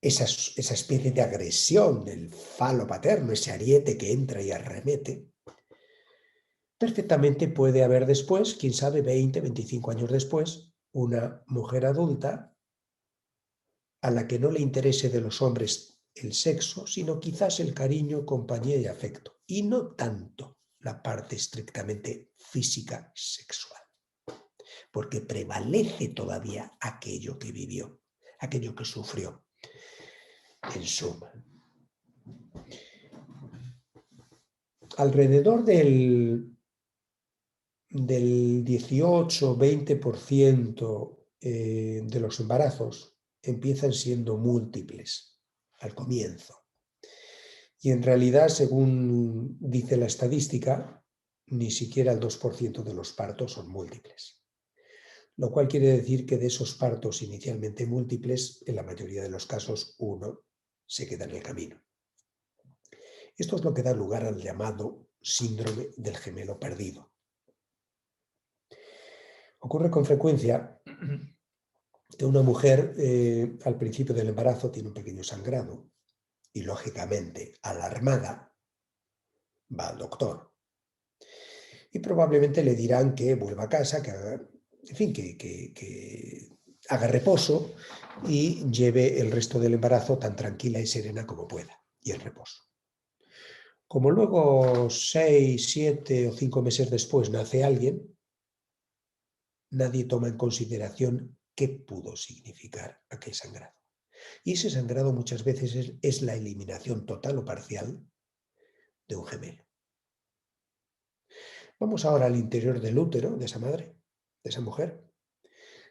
esa especie de agresión del falo paterno, ese ariete que entra y arremete, perfectamente puede haber después, quién sabe, 20, 25 años después, una mujer adulta a la que no le interese de los hombres el sexo, sino quizás el cariño, compañía y afecto, y no tanto la parte estrictamente física sexual, porque prevalece todavía aquello que vivió, aquello que sufrió. En suma, alrededor del 18-20% de los embarazos empiezan siendo múltiples al comienzo. Y en realidad, según dice la estadística, ni siquiera el 2% de los partos son múltiples. Lo cual quiere decir que de esos partos inicialmente múltiples, en la mayoría de los casos, uno se queda en el camino. Esto es lo que da lugar al llamado síndrome del gemelo perdido. Ocurre con frecuencia que una mujer al principio del embarazo tiene un pequeño sangrado y, lógicamente, alarmada, va al doctor. Y probablemente le dirán que vuelva a casa, que haga, en fin, que haga reposo y lleve el resto del embarazo tan tranquila y serena como pueda, y el reposo. Como luego 6, 7 o 5 meses después nace alguien, nadie toma en consideración qué pudo significar aquel sangrado. Y ese sangrado muchas veces es la eliminación total o parcial de un gemelo. Vamos ahora al interior del útero de esa madre, de esa mujer,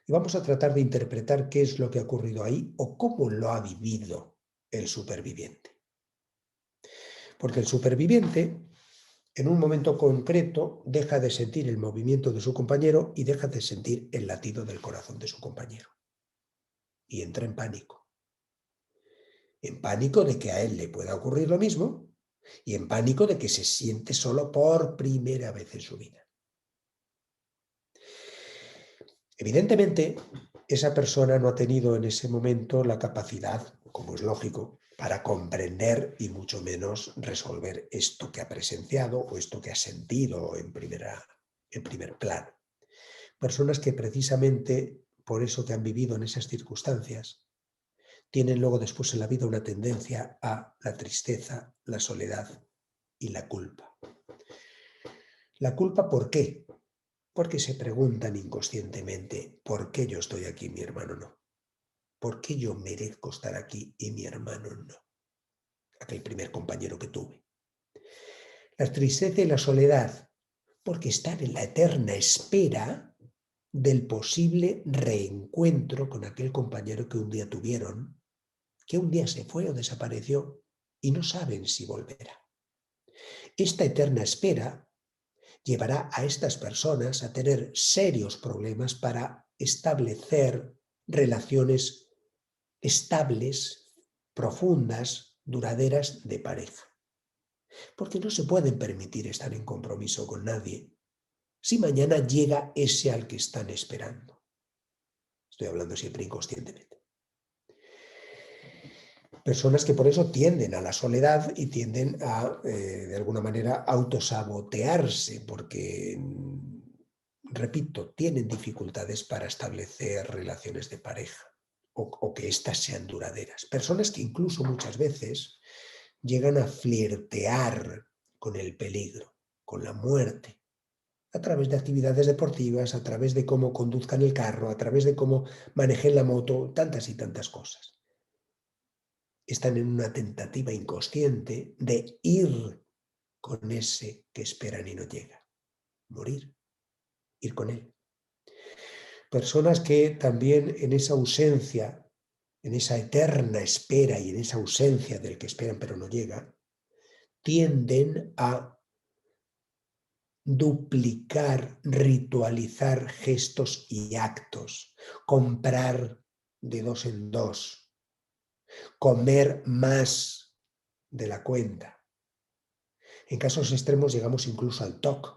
y vamos a tratar de interpretar qué es lo que ha ocurrido ahí o cómo lo ha vivido el superviviente. Porque el superviviente, en un momento concreto, deja de sentir el movimiento de su compañero y deja de sentir el latido del corazón de su compañero. Y entra en pánico. En pánico de que a él le pueda ocurrir lo mismo y en pánico de que se siente solo por primera vez en su vida. Evidentemente, esa persona no ha tenido en ese momento la capacidad, como es lógico, para comprender y mucho menos resolver esto que ha presenciado o esto que ha sentido en primer plano. Personas que precisamente por eso que han vivido en esas circunstancias tienen luego después en la vida una tendencia a la tristeza, la soledad y la culpa. ¿La culpa por qué? Porque se preguntan inconscientemente, ¿por qué yo estoy aquí y mi hermano no? ¿Por qué yo merezco estar aquí y mi hermano no? Aquel primer compañero que tuve. La tristeza y la soledad, porque están en la eterna espera del posible reencuentro con aquel compañero que un día tuvieron, que un día se fue o desapareció y no saben si volverá. Esta eterna espera llevará a estas personas a tener serios problemas para establecer relaciones estables, profundas, duraderas de pareja. Porque no se pueden permitir estar en compromiso con nadie si mañana llega ese al que están esperando. Estoy hablando siempre inconscientemente. Personas que por eso tienden a la soledad y tienden a, de alguna manera, autosabotearse, porque, repito, tienen dificultades para establecer relaciones de pareja o que éstas sean duraderas. Personas que incluso muchas veces llegan a flirtear con el peligro, con la muerte, a través de actividades deportivas, a través de cómo conduzcan el carro, a través de cómo manejen la moto, tantas y tantas cosas. Están en una tentativa inconsciente de ir con ese que esperan y no llega. Morir, ir con él. Personas que también en esa ausencia, en esa eterna espera y en esa ausencia del que esperan pero no llega, tienden a duplicar, ritualizar gestos y actos, comprar de 2 en 2, comer más de la cuenta. En casos extremos llegamos incluso al TOC,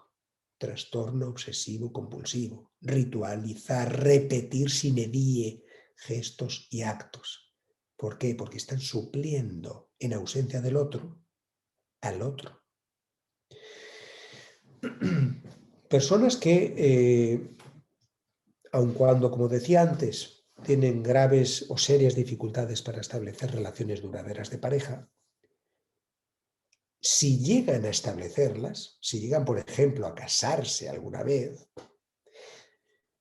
trastorno obsesivo compulsivo, ritualizar, repetir sin edie gestos y actos ¿Por qué? Porque están supliendo en ausencia del otro al otro. Personas que, aun cuando, como decía antes, tienen graves o serias dificultades para establecer relaciones duraderas de pareja, si llegan a establecerlas, si llegan, por ejemplo, a casarse alguna vez,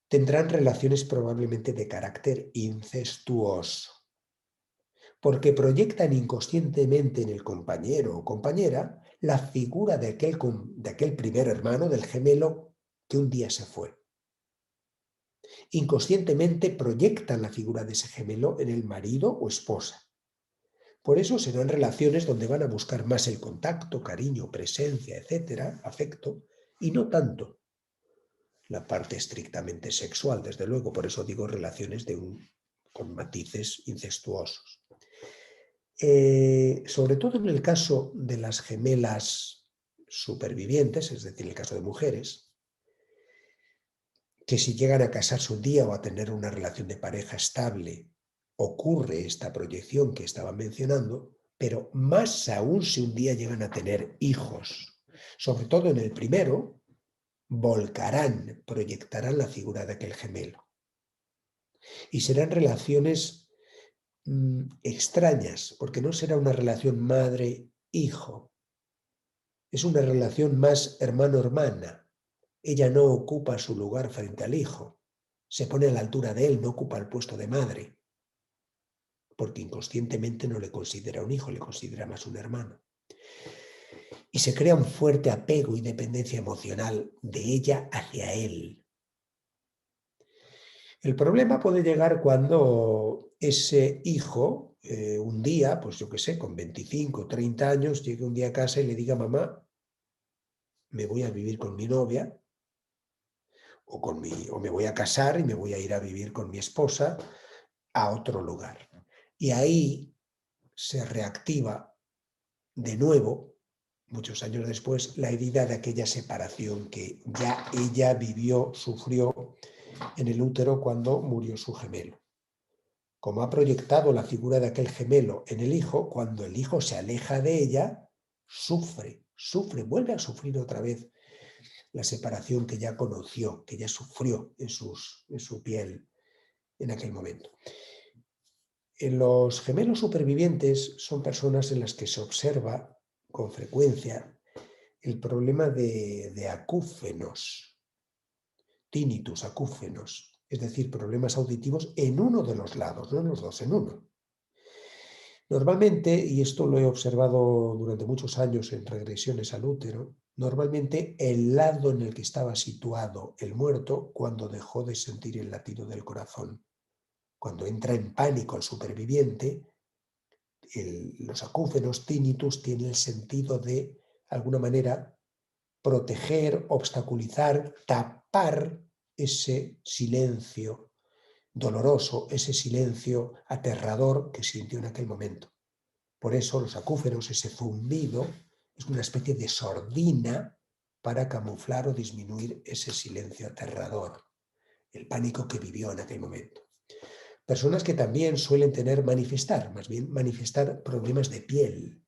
tendrán relaciones probablemente de carácter incestuoso, porque proyectan inconscientemente en el compañero o compañera la figura de aquel primer hermano, del gemelo que un día se fue. Inconscientemente proyectan la figura de ese gemelo en el marido o esposa. Por eso serán relaciones donde van a buscar más el contacto, cariño, presencia, etcétera, afecto, y no tanto la parte estrictamente sexual, desde luego. Por eso digo relaciones con matices incestuosos. Sobre todo en el caso de las gemelas supervivientes, es decir, en el caso de mujeres, que si llegan a casarse un día o a tener una relación de pareja estable, ocurre esta proyección que estaba mencionando, pero más aún si un día llegan a tener hijos. Sobre todo en el primero, volcarán, proyectarán la figura de aquel gemelo. Y serán relaciones extrañas, porque no será una relación madre-hijo, es una relación más hermano-hermana. Ella no ocupa su lugar frente al hijo, se pone a la altura de él, no ocupa el puesto de madre, porque inconscientemente no le considera un hijo, le considera más un hermano. Y se crea un fuerte apego y dependencia emocional de ella hacia él. El problema puede llegar cuando ese hijo, un día, pues yo qué sé, con 25 o 30 años, llegue un día a casa y le diga: mamá, me voy a vivir con mi novia, o me voy a casar y me voy a ir a vivir con mi esposa a otro lugar. Y ahí se reactiva de nuevo, muchos años después, la herida de aquella separación que ya ella vivió, sufrió en el útero cuando murió su gemelo. Como ha proyectado la figura de aquel gemelo en el hijo, cuando el hijo se aleja de ella, sufre, vuelve a sufrir otra vez la separación que ya conoció, que ya sufrió en su piel en aquel momento. En los gemelos supervivientes son personas en las que se observa con frecuencia el problema de acúfenos, tinnitus, acúfenos, es decir, problemas auditivos en uno de los lados, no en los dos, en uno. Normalmente, y esto lo he observado durante muchos años en regresiones al útero, normalmente el lado en el que estaba situado el muerto cuando dejó de sentir el latido del corazón. Cuando entra en pánico el superviviente, los acúfenos, tinnitus, tienen el sentido de alguna manera, proteger, obstaculizar, tapar ese silencio doloroso, ese silencio aterrador que sintió en aquel momento. Por eso los acúfenos, ese zumbido, es una especie de sordina para camuflar o disminuir ese silencio aterrador, el pánico que vivió en aquel momento. Personas que también suelen manifestar problemas de piel.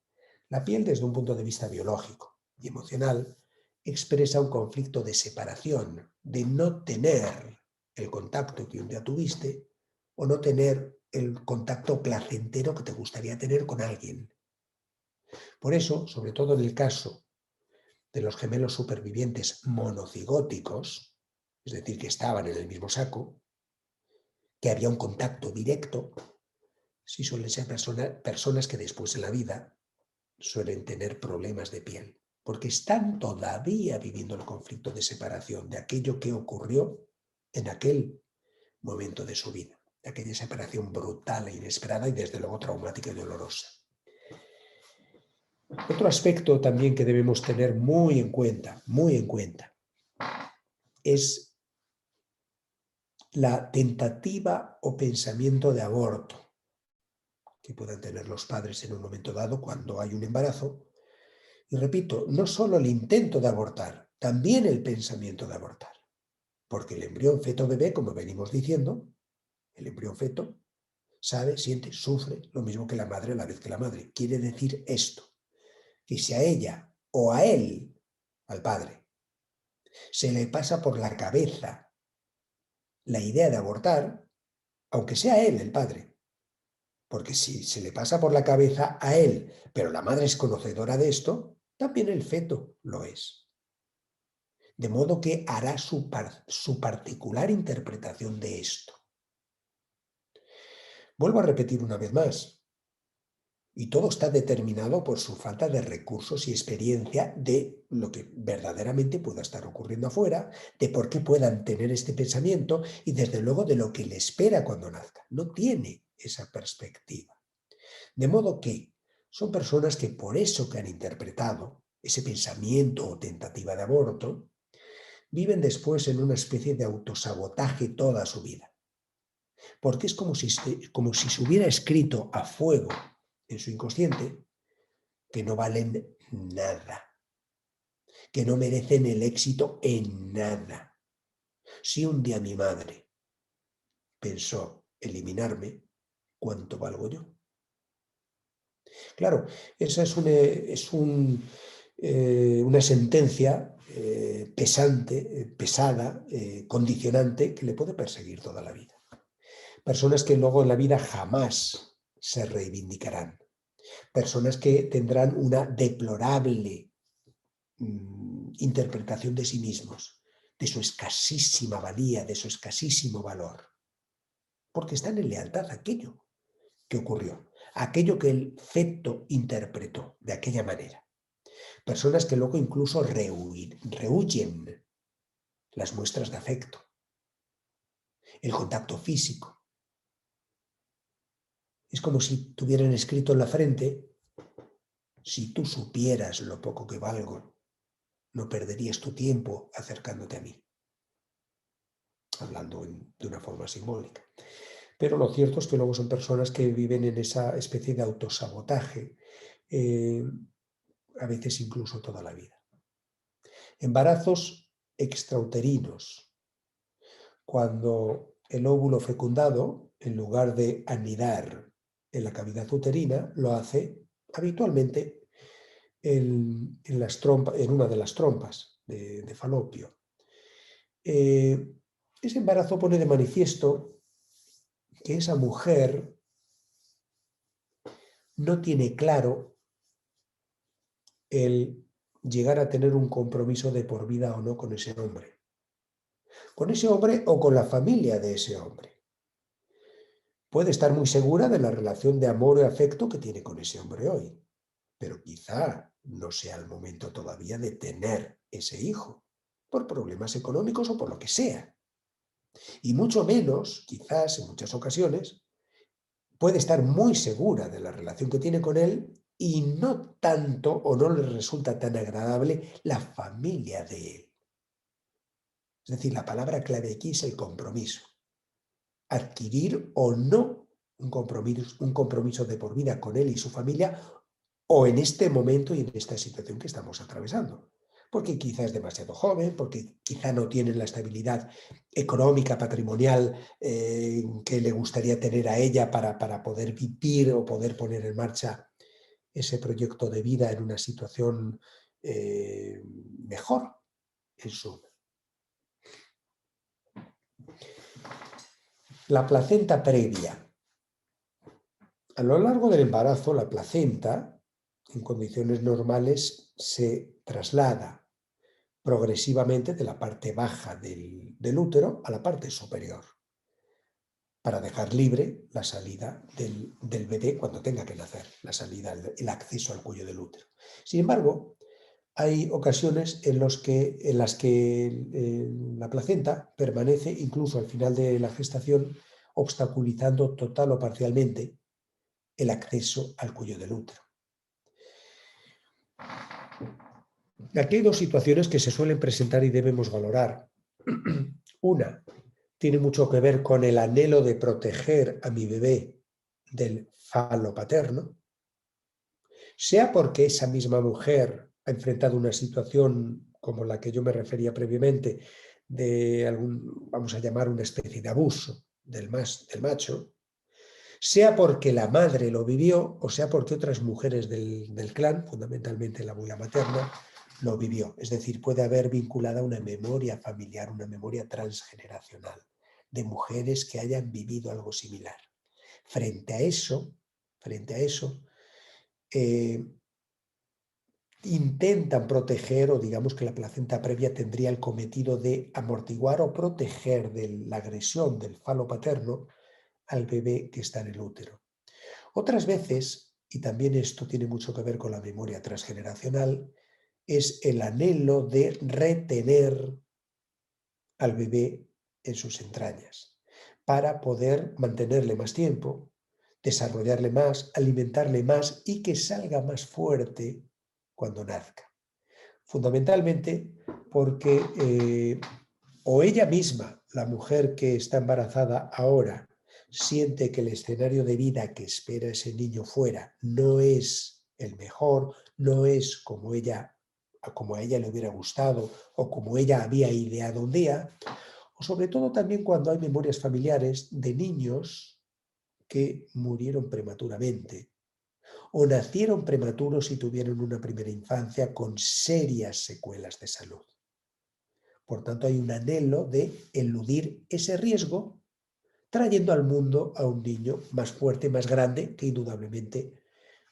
La piel, desde un punto de vista biológico y emocional, expresa un conflicto de separación, de no tener el contacto que un día tuviste o no tener el contacto placentero que te gustaría tener con alguien. Por eso, sobre todo en el caso de los gemelos supervivientes monocigóticos, es decir, que estaban en el mismo saco, que había un contacto directo, sí suelen ser personas que después en la vida suelen tener problemas de piel, porque están todavía viviendo el conflicto de separación de aquello que ocurrió en aquel momento de su vida, de aquella separación brutal e inesperada y desde luego traumática y dolorosa. Otro aspecto también que debemos tener muy en cuenta, es la tentativa o pensamiento de aborto que puedan tener los padres en un momento dado cuando hay un embarazo. Y repito, no solo el intento de abortar, también el pensamiento de abortar. Porque el embrión feto bebé, como venimos diciendo, el embrión feto sabe, siente, sufre lo mismo que la madre a la vez que la madre. Quiere decir esto, que si a ella o a él, al padre, se le pasa por la cabeza la idea de abortar, aunque sea él el padre, porque si se le pasa por la cabeza a él, pero la madre es conocedora de esto, también el feto lo es. De modo que hará su particular interpretación de esto. Vuelvo a repetir una vez más, y todo está determinado por su falta de recursos y experiencia de lo que verdaderamente pueda estar ocurriendo afuera, de por qué puedan tener este pensamiento y desde luego de lo que le espera cuando nazca. No tiene esa perspectiva. De modo que son personas que por eso que han interpretado ese pensamiento o tentativa de aborto, viven después en una especie de autosabotaje toda su vida. Porque es como si se hubiera escrito a fuego en su inconsciente que no valen nada, que no merecen el éxito en nada. Si un día mi madre pensó eliminarme, ¿cuánto valgo yo? Claro, esa es una sentencia pesante, pesada, condicionante, que le puede perseguir toda la vida. Personas que luego en la vida jamás se reivindicarán. Personas que tendrán una deplorable interpretación de sí mismos, de su escasísima valía, de su escasísimo valor, porque están en lealtad a aquello que ocurrió, a aquello que el feto interpretó de aquella manera. Personas que luego incluso rehuyen las muestras de afecto, el contacto físico. Es como si tuvieran escrito en la frente: si tú supieras lo poco que valgo, no perderías tu tiempo acercándote a mí. Hablando de una forma simbólica. Pero lo cierto es que luego son personas que viven en esa especie de autosabotaje, a veces incluso toda la vida. Embarazos extrauterinos, cuando el óvulo fecundado, en lugar de anidar en la cavidad uterina, lo hace habitualmente en una de las trompas de Falopio. Ese embarazo pone de manifiesto que esa mujer no tiene claro el llegar a tener un compromiso de por vida o no con ese hombre. Con ese hombre o con la familia de ese hombre. Puede estar muy segura de la relación de amor y afecto que tiene con ese hombre hoy, pero quizá no sea el momento todavía de tener ese hijo, por problemas económicos o por lo que sea. Y mucho menos, quizás en muchas ocasiones, puede estar muy segura de la relación que tiene con él y no tanto o no le resulta tan agradable la familia de él. Es decir, la palabra clave aquí es el compromiso. Adquirir o no un compromiso de por vida con él y su familia, o en este momento y en esta situación que estamos atravesando. Porque quizá es demasiado joven, porque quizá no tiene la estabilidad económica, patrimonial que le gustaría tener a ella para poder vivir o poder poner en marcha ese proyecto de vida en una situación mejor en su. La placenta previa. A lo largo del embarazo, la placenta, en condiciones normales, se traslada progresivamente de la parte baja del útero a la parte superior, para dejar libre la salida del bebé cuando tenga que nacer, la salida, el acceso al cuello del útero. Sin embargo, hay ocasiones en las que la placenta permanece incluso al final de la gestación, obstaculizando total o parcialmente el acceso al cuello del útero. Aquí hay dos situaciones que se suelen presentar y debemos valorar. Una tiene mucho que ver con el anhelo de proteger a mi bebé del falo paterno, sea porque esa misma mujer ha enfrentado una situación como la que yo me refería previamente, de vamos a llamar una especie de abuso del macho, sea porque la madre lo vivió o sea porque otras mujeres del clan, fundamentalmente la abuela materna, lo vivió. Es decir, puede haber vinculada una memoria familiar, una memoria transgeneracional de mujeres que hayan vivido algo similar. Frente a eso, intentan proteger, o digamos que la placenta previa tendría el cometido de amortiguar o proteger de la agresión del falo paterno al bebé que está en el útero. Otras veces, y también esto tiene mucho que ver con la memoria transgeneracional, es el anhelo de retener al bebé en sus entrañas para poder mantenerle más tiempo, desarrollarle más, alimentarle más y que salga más fuerte cuando nazca. Fundamentalmente porque o ella misma, la mujer que está embarazada ahora, siente que el escenario de vida que espera ese niño fuera no es el mejor, no es como a ella le hubiera gustado o como ella había ideado un día, o sobre todo también cuando hay memorias familiares de niños que murieron prematuramente o nacieron prematuros y tuvieron una primera infancia con serias secuelas de salud. Por tanto, hay un anhelo de eludir ese riesgo, trayendo al mundo a un niño más fuerte, más grande, que indudablemente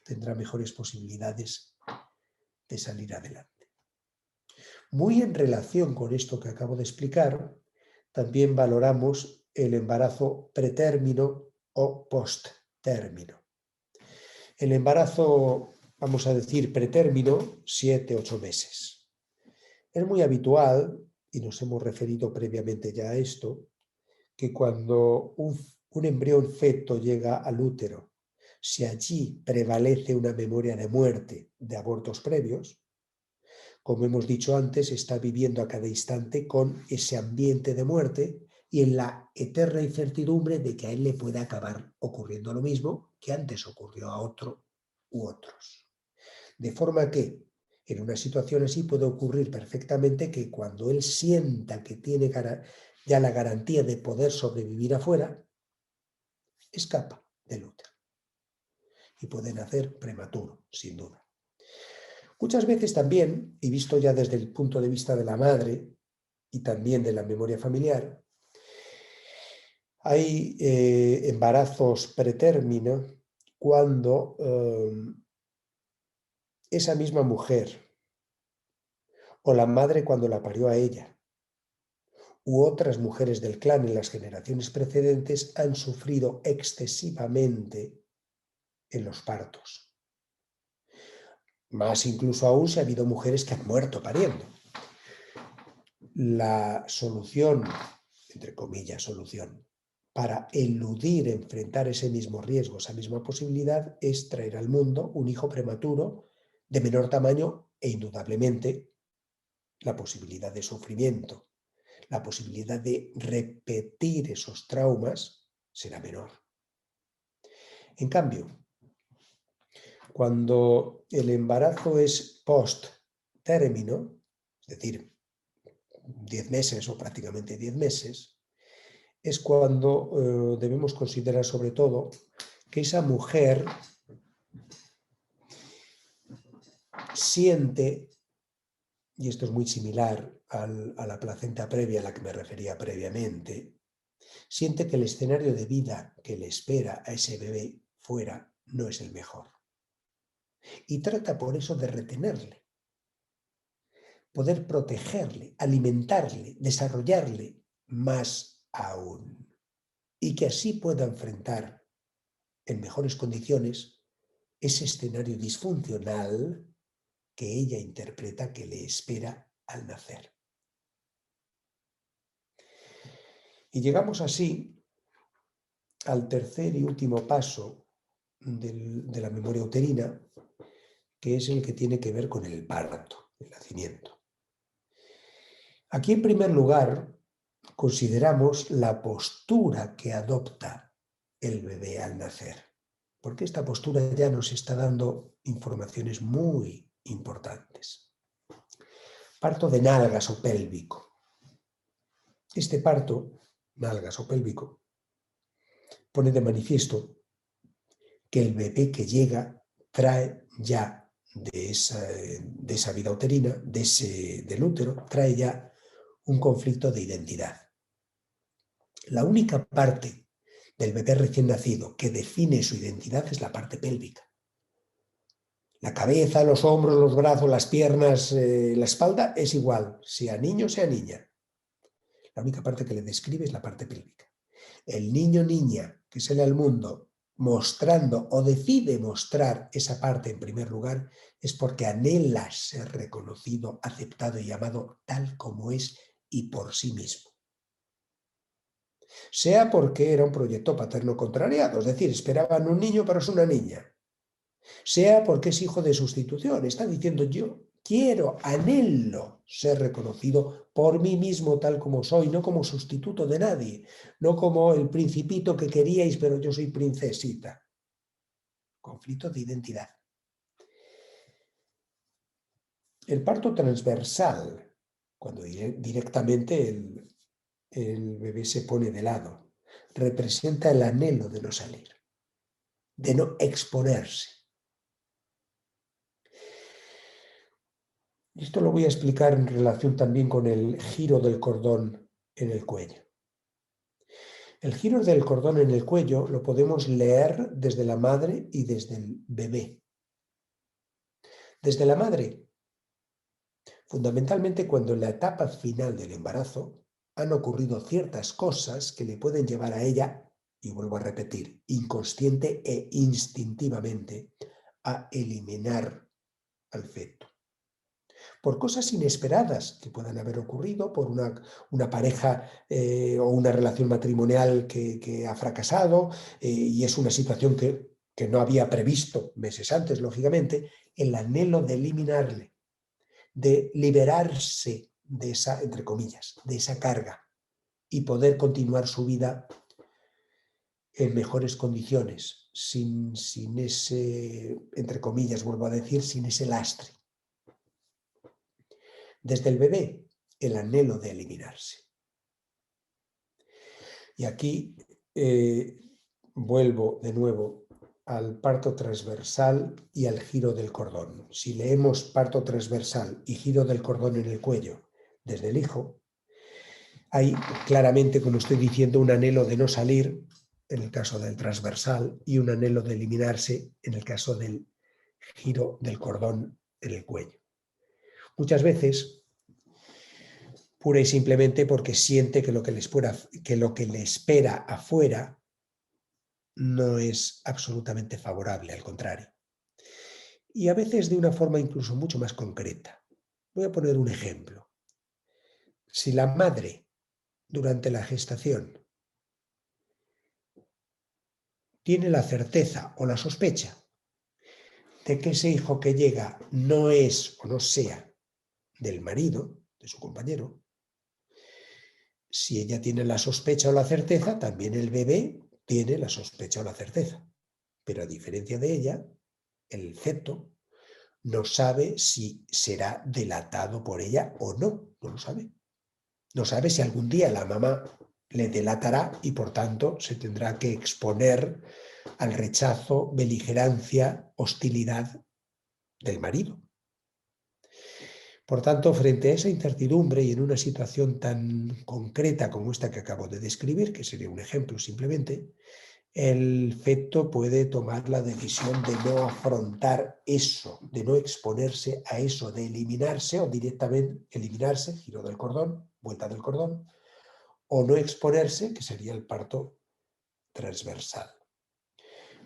tendrá mejores posibilidades de salir adelante. Muy en relación con esto que acabo de explicar, también valoramos el embarazo pretérmino o posttérmino. El embarazo, vamos a decir, pretérmino, 7-8 meses. Es muy habitual, y nos hemos referido previamente ya a esto, que cuando un embrión feto llega al útero, si allí prevalece una memoria de muerte de abortos previos, como hemos dicho antes, está viviendo a cada instante con ese ambiente de muerte y en la eterna incertidumbre de que a él le puede acabar ocurriendo lo mismo que antes ocurrió a otro u otros. De forma que en una situación así puede ocurrir perfectamente que cuando él sienta que tiene ya la garantía de poder sobrevivir afuera, escapa del útero y puede nacer prematuro, sin duda. Muchas veces también, y visto ya desde el punto de vista de la madre y también de la memoria familiar, hay embarazos pretérmino cuando esa misma mujer o la madre cuando la parió a ella u otras mujeres del clan en las generaciones precedentes han sufrido excesivamente en los partos. Más incluso aún si ha habido mujeres que han muerto pariendo. La solución, entre comillas, solución, para eludir enfrentar ese mismo riesgo, esa misma posibilidad, es traer al mundo un hijo prematuro de menor tamaño e indudablemente la posibilidad de sufrimiento, la posibilidad de repetir esos traumas será menor. En cambio, cuando el embarazo es post-término, es decir, 10 meses o prácticamente 10 meses, es cuando debemos considerar sobre todo que esa mujer siente, y esto es muy similar a la placenta previa a la que me refería previamente, siente que el escenario de vida que le espera a ese bebé fuera no es el mejor. Y trata por eso de retenerle, poder protegerle, alimentarle, desarrollarle más aún. Y que así pueda enfrentar en mejores condiciones ese escenario disfuncional que ella interpreta que le espera al nacer. Y llegamos así al tercer y último paso de la memoria uterina, que es el que tiene que ver con el parto, el nacimiento. Aquí, en primer lugar, consideramos la postura que adopta el bebé al nacer, porque esta postura ya nos está dando informaciones muy importantes. Parto de nalgas o pélvico. Este parto, nalgas o pélvico, pone de manifiesto que el bebé que llega trae ya de esa vida uterina, del útero, trae ya un conflicto de identidad. La única parte del bebé recién nacido que define su identidad es la parte pélvica. La cabeza, los hombros, los brazos, las piernas, la espalda es igual, sea niño, sea niña. La única parte que le describe es la parte pélvica. El niño o niña que sale al mundo mostrando o decide mostrar esa parte en primer lugar es porque anhela ser reconocido, aceptado y amado tal como es y por sí mismo. Sea porque era un proyecto paterno contrariado, es decir, esperaban un niño pero es una niña. Sea porque es hijo de sustitución, está diciendo yo quiero, anhelo ser reconocido por mí mismo tal como soy, no como sustituto de nadie, no como el principito que queríais pero yo soy princesita. Conflicto de identidad. El parto transversal, cuando directamente el bebé se pone de lado, representa el anhelo de no salir, de no exponerse. Esto lo voy a explicar en relación también con el giro del cordón en el cuello. El giro del cordón en el cuello lo podemos leer desde la madre y desde el bebé. Desde la madre, fundamentalmente cuando en la etapa final del embarazo han ocurrido ciertas cosas que le pueden llevar a ella, y vuelvo a repetir, inconsciente e instintivamente, a eliminar al feto. Por cosas inesperadas que puedan haber ocurrido, por una pareja o una relación matrimonial que ha fracasado y es una situación que no había previsto meses antes, lógicamente, el anhelo de eliminarle, de liberarse de esa, entre comillas, de esa carga y poder continuar su vida en mejores condiciones, sin ese, entre comillas, vuelvo a decir, sin ese lastre. Desde el bebé, el anhelo de eliminarse. Y aquí vuelvo de nuevo al parto transversal y al giro del cordón. Si leemos parto transversal y giro del cordón en el cuello desde el hijo, hay claramente, como estoy diciendo, un anhelo de no salir en el caso del transversal y un anhelo de eliminarse en el caso del giro del cordón en el cuello. Muchas veces, pura y simplemente porque siente que lo que le espera afuera no es absolutamente favorable, al contrario. Y a veces de una forma incluso mucho más concreta. Voy a poner un ejemplo. Si la madre, durante la gestación, tiene la certeza o la sospecha de que ese hijo que llega no es o no sea del marido, de su compañero, si ella tiene la sospecha o la certeza, también el bebé tiene la sospecha o la certeza. Pero a diferencia de ella, el feto no sabe si será delatado por ella o no, no lo sabe. No sabe si algún día la mamá le delatará y por tanto se tendrá que exponer al rechazo, beligerancia, hostilidad del marido. Por tanto, frente a esa incertidumbre y en una situación tan concreta como esta que acabo de describir, que sería un ejemplo simplemente, el feto puede tomar la decisión de no afrontar eso, de no exponerse a eso, de eliminarse o directamente eliminarse, giro del cordón, vuelta del cordón, o no exponerse, que sería el parto transversal.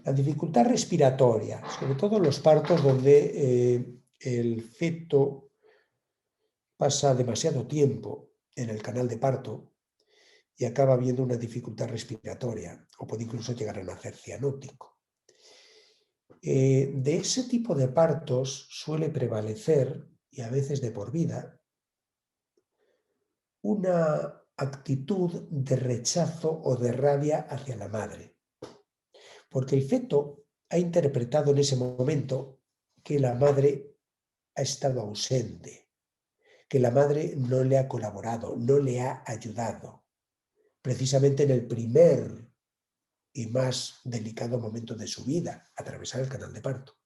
La dificultad respiratoria, sobre todo los partos donde el feto pasa demasiado tiempo en el canal de parto y acaba habiendo una dificultad respiratoria o puede incluso llegar a nacer cianótico. De ese tipo de partos suele prevalecer, y a veces de por vida, una actitud de rechazo o de rabia hacia la madre. Porque el feto ha interpretado en ese momento que la madre ha estado ausente, que la madre no le ha colaborado, no le ha ayudado. Precisamente en el primer y más delicado momento de su vida, atravesar el canal de parto.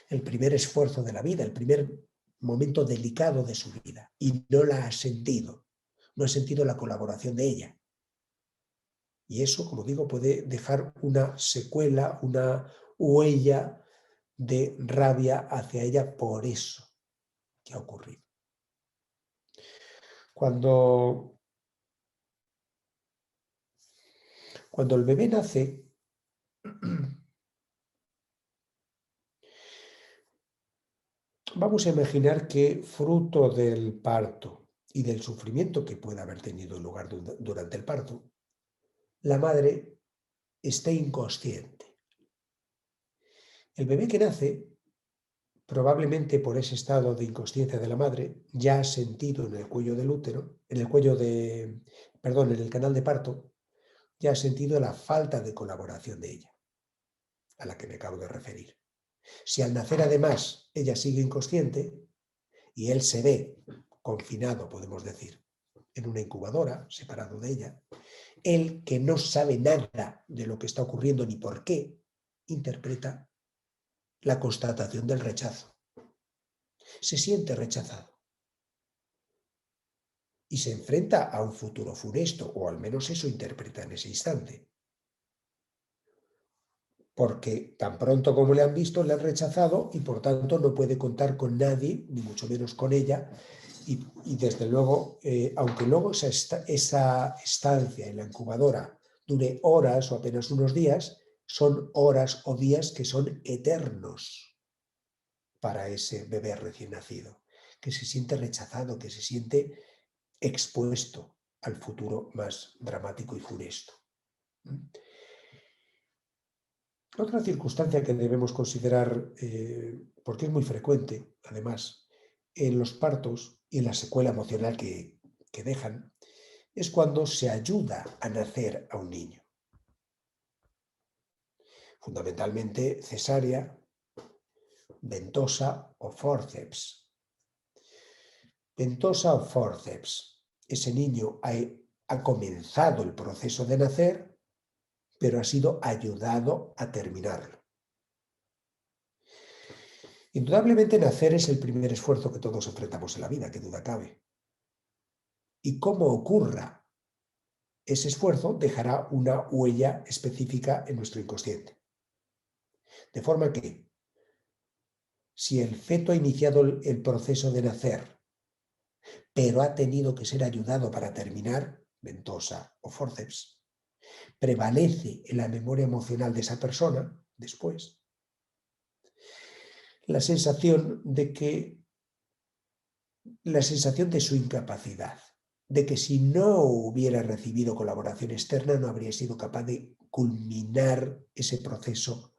El primer esfuerzo de la vida, el primer momento delicado de su vida, y no la ha sentido, no ha sentido la colaboración de ella. Y eso, como digo, puede dejar una secuela, una huella de rabia hacia ella por eso que ha ocurrido. Cuando el bebé nace, vamos a imaginar que fruto del parto y del sufrimiento que pueda haber tenido lugar durante el parto, la madre esté inconsciente. El bebé que nace, probablemente por ese estado de inconsciencia de la madre, ya ha sentido en el cuello del útero, en el canal de parto, ya ha sentido la falta de colaboración de ella, a la que me acabo de referir. Si al nacer además ella sigue inconsciente y él se ve confinado, podemos decir, en una incubadora, separado de ella, él, que no sabe nada de lo que está ocurriendo ni por qué, interpreta la constatación del rechazo. Se siente rechazado y se enfrenta a un futuro funesto, o al menos eso interpreta en ese instante. Porque tan pronto como le han visto, le han rechazado y por tanto no puede contar con nadie, ni mucho menos con ella. Y desde luego, aunque luego esa estancia en la incubadora dure horas o apenas unos días, son horas o días que son eternos para ese bebé recién nacido, que se siente rechazado, que se siente expuesto al futuro más dramático y funesto. Otra circunstancia que debemos considerar, porque es muy frecuente, además, en los partos y en la secuela emocional que dejan, es cuando se ayuda a nacer a un niño. Fundamentalmente cesárea, ventosa o fórceps. Ventosa o fórceps. Ese niño ha comenzado el proceso de nacer, pero ha sido ayudado a terminarlo. Indudablemente nacer es el primer esfuerzo que todos enfrentamos en la vida, que duda cabe. Y cómo ocurra ese esfuerzo dejará una huella específica en nuestro inconsciente. De forma que, si el feto ha iniciado el proceso de nacer, pero ha tenido que ser ayudado para terminar, ventosa o fórceps, prevalece en la memoria emocional de esa persona, después, la sensación de su incapacidad, de que si no hubiera recibido colaboración externa no habría sido capaz de culminar ese proceso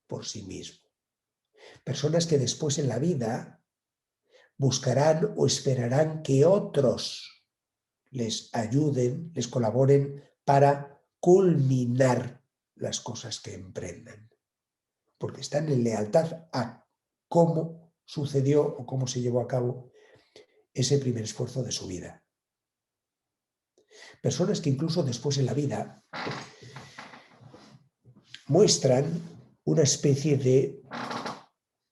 por sí mismo. Personas que después en la vida buscarán o esperarán que otros les ayuden, les colaboren para culminar las cosas que emprendan, porque están en lealtad a cómo sucedió o cómo se llevó a cabo ese primer esfuerzo de su vida. Personas que incluso después en la vida muestran una especie de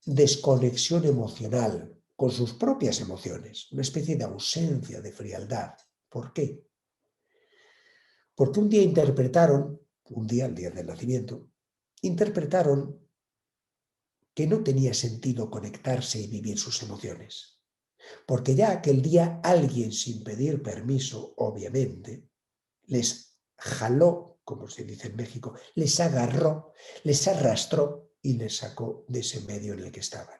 desconexión emocional con sus propias emociones, una especie de ausencia de frialdad. ¿Por qué? Porque un día el día del nacimiento, interpretaron que no tenía sentido conectarse y vivir sus emociones. Porque ya aquel día alguien, sin pedir permiso, obviamente, les jaló, como se dice en México, les agarró, les arrastró y les sacó de ese medio en el que estaban.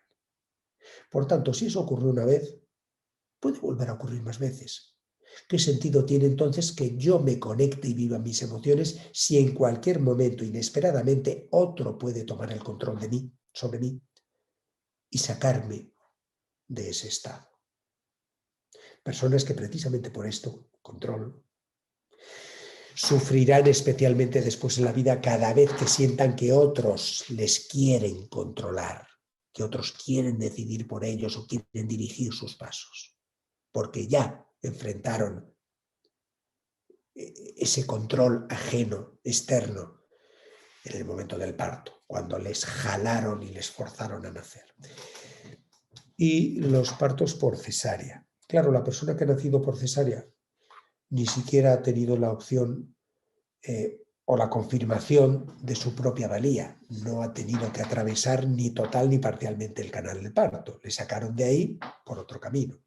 Por tanto, si eso ocurrió una vez, puede volver a ocurrir más veces. ¿Qué sentido tiene entonces que yo me conecte y viva mis emociones si en cualquier momento, inesperadamente, otro puede tomar el control de mí, sobre mí, y sacarme de ese estado? Personas que precisamente por esto, control, sufrirán especialmente después en la vida cada vez que sientan que otros les quieren controlar, que otros quieren decidir por ellos o quieren dirigir sus pasos, porque ya enfrentaron ese control ajeno, externo, en el momento del parto, cuando les jalaron y les forzaron a nacer. Y los partos por cesárea. Claro, la persona que ha nacido por cesárea ni siquiera ha tenido la opción o la confirmación de su propia valía. No ha tenido que atravesar ni total ni parcialmente el canal de parto. Le sacaron de ahí por otro camino.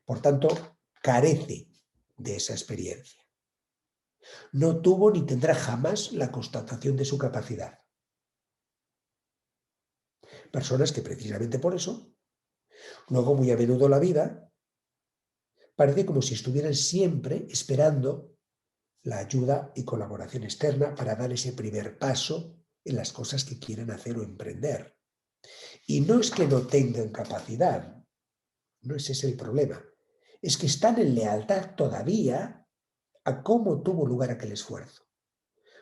Por tanto, carece de esa experiencia. No tuvo ni tendrá jamás la constatación de su capacidad. Personas que precisamente por eso, luego muy a menudo la vida parece como si estuvieran siempre esperando la ayuda y colaboración externa para dar ese primer paso en las cosas que quieren hacer o emprender. Y no es que no tengan capacidad, no es ese el problema, es que están en lealtad todavía a cómo tuvo lugar aquel esfuerzo.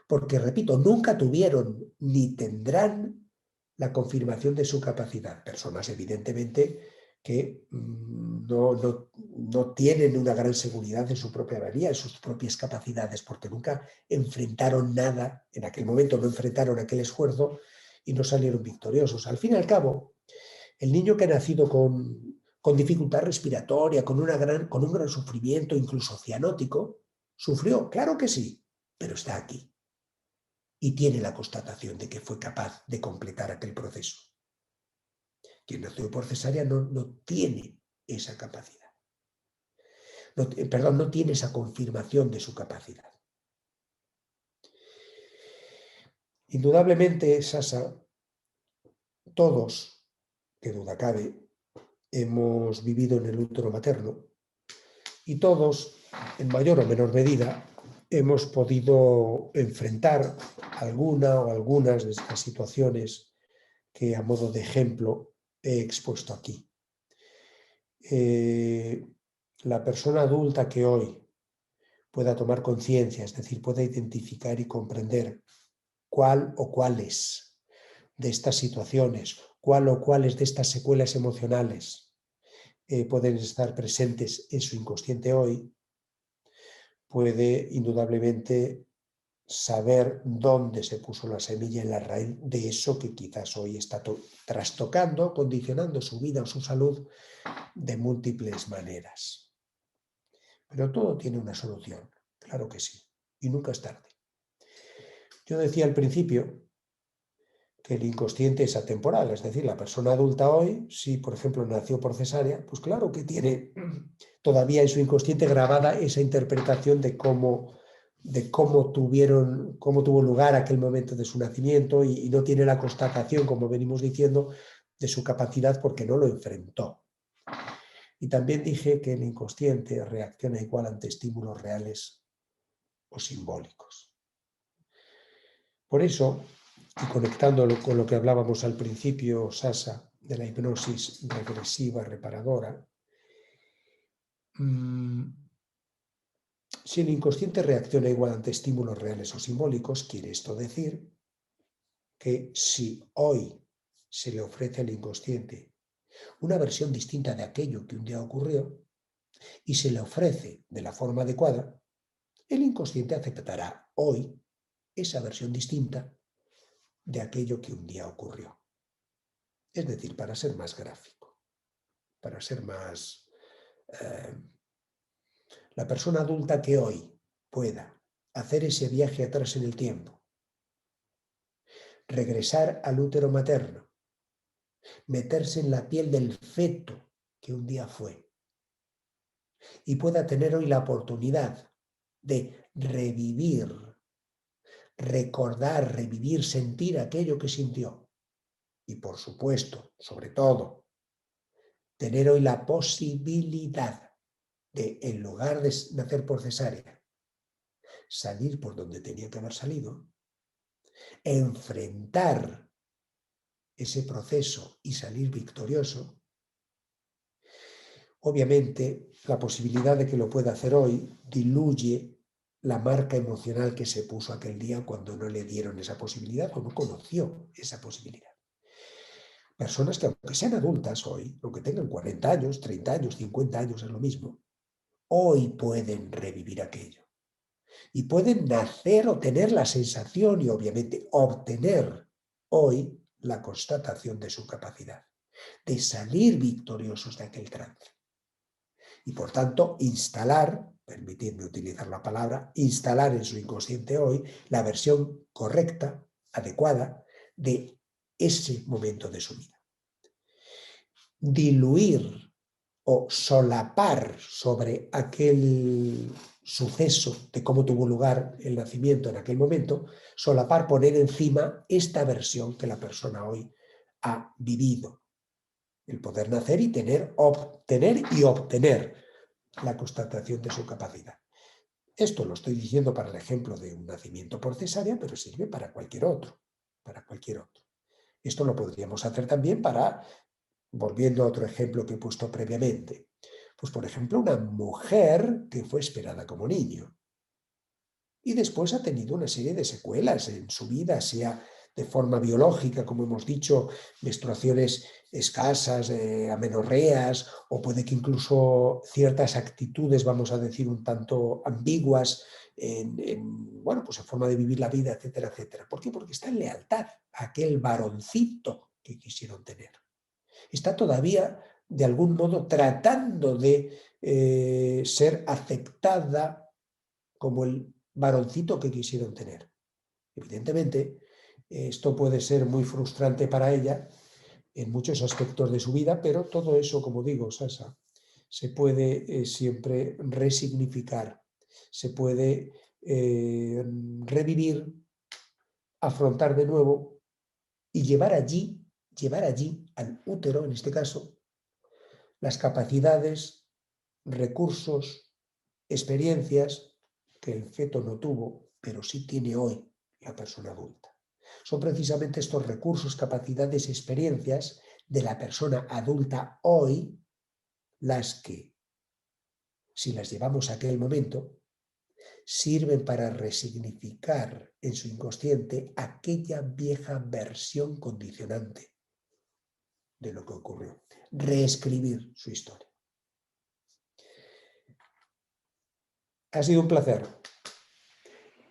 Porque, repito, nunca tuvieron ni tendrán la confirmación de su capacidad. Personas, evidentemente, que no tienen una gran seguridad de su propia valía, de sus propias capacidades, porque nunca enfrentaron nada, en aquel momento no enfrentaron aquel esfuerzo y no salieron victoriosos. Al fin y al cabo, el niño que ha nacido con dificultad respiratoria, con un gran sufrimiento, incluso cianótico, sufrió, claro que sí, pero está aquí y tiene la constatación de que fue capaz de completar aquel proceso. Quien nació por cesárea no tiene esa capacidad. No tiene esa confirmación de su capacidad. Indudablemente, Sasa, todos, que duda cabe, hemos vivido en el útero materno y todos, en mayor o menor medida, hemos podido enfrentar alguna o algunas de estas situaciones que, a modo de ejemplo, he expuesto aquí. La persona adulta que hoy pueda tomar conciencia, es decir, pueda identificar y comprender cuál o cuáles de estas situaciones, cuál o cuáles de estas secuelas emocionales pueden estar presentes en su inconsciente hoy, puede indudablemente saber dónde se puso la semilla en la raíz de eso que quizás hoy está trastocando, condicionando su vida o su salud de múltiples maneras. Pero todo tiene una solución, claro que sí, y nunca es tarde. Yo decía al principio que el inconsciente es atemporal, es decir, la persona adulta hoy, si por ejemplo nació por cesárea, pues claro que tiene todavía en su inconsciente grabada esa interpretación de cómo tuvo lugar aquel momento de su nacimiento y no tiene la constatación, como venimos diciendo, de su capacidad porque no lo enfrentó. Y también dije que el inconsciente reacciona igual ante estímulos reales o simbólicos. Por eso, y conectándolo con lo que hablábamos al principio, Sasa, de la hipnosis regresiva reparadora, si el inconsciente reacciona igual ante estímulos reales o simbólicos, quiere esto decir que si hoy se le ofrece al inconsciente una versión distinta de aquello que un día ocurrió y se le ofrece de la forma adecuada, el inconsciente aceptará hoy esa versión distinta de aquello que un día ocurrió. Es decir, para ser más gráfico, para ser más... la persona adulta que hoy pueda hacer ese viaje atrás en el tiempo, regresar al útero materno, meterse en la piel del feto que un día fue y pueda tener hoy la oportunidad de revivir, recordar, revivir, sentir aquello que sintió. Y por supuesto, sobre todo, tener hoy la posibilidad de, en lugar de nacer por cesárea, salir por donde tenía que haber salido, enfrentar ese proceso y salir victorioso. Obviamente, la posibilidad de que lo pueda hacer hoy diluye la marca emocional que se puso aquel día cuando no le dieron esa posibilidad o no conoció esa posibilidad. Personas que, aunque sean adultas hoy, aunque tengan 40 años, 30 años, 50 años, es lo mismo, hoy pueden revivir aquello. Y pueden nacer o tener la sensación y obviamente obtener hoy la constatación de su capacidad, de salir victoriosos de aquel trance. Y por tanto, instalar, permitidme utilizar la palabra, instalar en su inconsciente hoy la versión correcta, adecuada, de ese momento de su vida. Diluir o solapar sobre aquel suceso de cómo tuvo lugar el nacimiento en aquel momento, solapar, poner encima esta versión que la persona hoy ha vivido. El poder nacer y obtener y obtener la constatación de su capacidad. Esto lo estoy diciendo para el ejemplo de un nacimiento por cesárea, pero sirve para cualquier otro, para cualquier otro. Esto lo podríamos hacer también para, volviendo a otro ejemplo que he puesto previamente, pues por ejemplo una mujer que fue esperada como niño y después ha tenido una serie de secuelas en su vida, sea de forma biológica, como hemos dicho, menstruaciones escasas, amenorreas, o puede que incluso ciertas actitudes, vamos a decir, un tanto ambiguas bueno, pues en forma de vivir la vida, etcétera, etcétera. ¿Por qué? Porque está en lealtad a aquel varoncito que quisieron tener. Está todavía, de algún modo, tratando de ser aceptada como el varoncito que quisieron tener. Evidentemente, esto puede ser muy frustrante para ella en muchos aspectos de su vida, pero todo eso, como digo, Sasa, se puede siempre resignificar, se puede revivir, afrontar de nuevo y llevar allí al útero, en este caso, las capacidades, recursos, experiencias que el feto no tuvo, pero sí tiene hoy la persona adulta. Son precisamente estos recursos, capacidades y experiencias de la persona adulta hoy las que, si las llevamos a aquel momento, sirven para resignificar en su inconsciente aquella vieja versión condicionante de lo que ocurrió. Reescribir su historia. Ha sido un placer.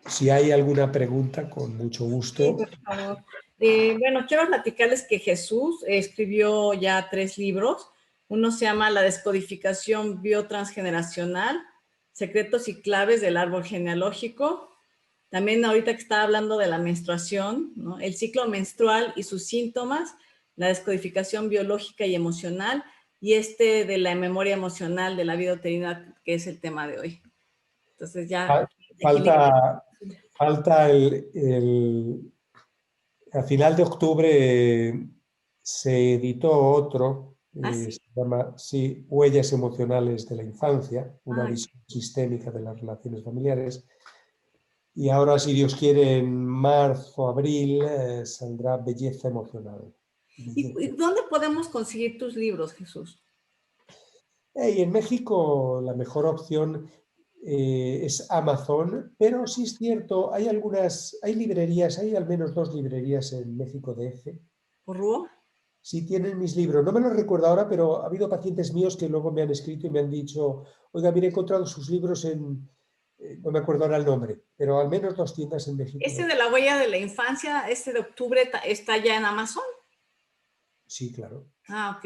Si hay alguna pregunta, con mucho Sí, gusto. por favor. Bueno, quiero platicarles que Jesús escribió ya 3 libros. Uno se llama La descodificación biotransgeneracional, secretos y claves del árbol genealógico. También ahorita que estaba hablando de la menstruación, ¿no? El ciclo menstrual y sus síntomas, la descodificación biológica y emocional, y este de la memoria emocional de la vida uterina, que es el tema de hoy. Entonces ya aquí le... Falta a final de octubre se editó otro, Ah, sí. se llama, sí, Huellas emocionales de la infancia, una Ah, visión sistémica de las relaciones familiares. Y ahora, si Dios quiere, en marzo, abril, saldrá Belleza emocional. ¿y dónde podemos conseguir tus libros, Jesús? Y en México la mejor opción es Amazon, pero sí es cierto, hay librerías, hay al menos 2 librerías en México DF. ¿Por Ruo? Sí tienen mis libros, no me los recuerdo ahora, pero ha habido pacientes míos que luego me han escrito y me han dicho, oiga, mire, he encontrado sus libros no me acuerdo ahora el nombre, pero al menos 2 tiendas en México Este DF. de la huella de la infancia, este de octubre, ¿está ya en Amazon? Sí, claro. Ah, ok,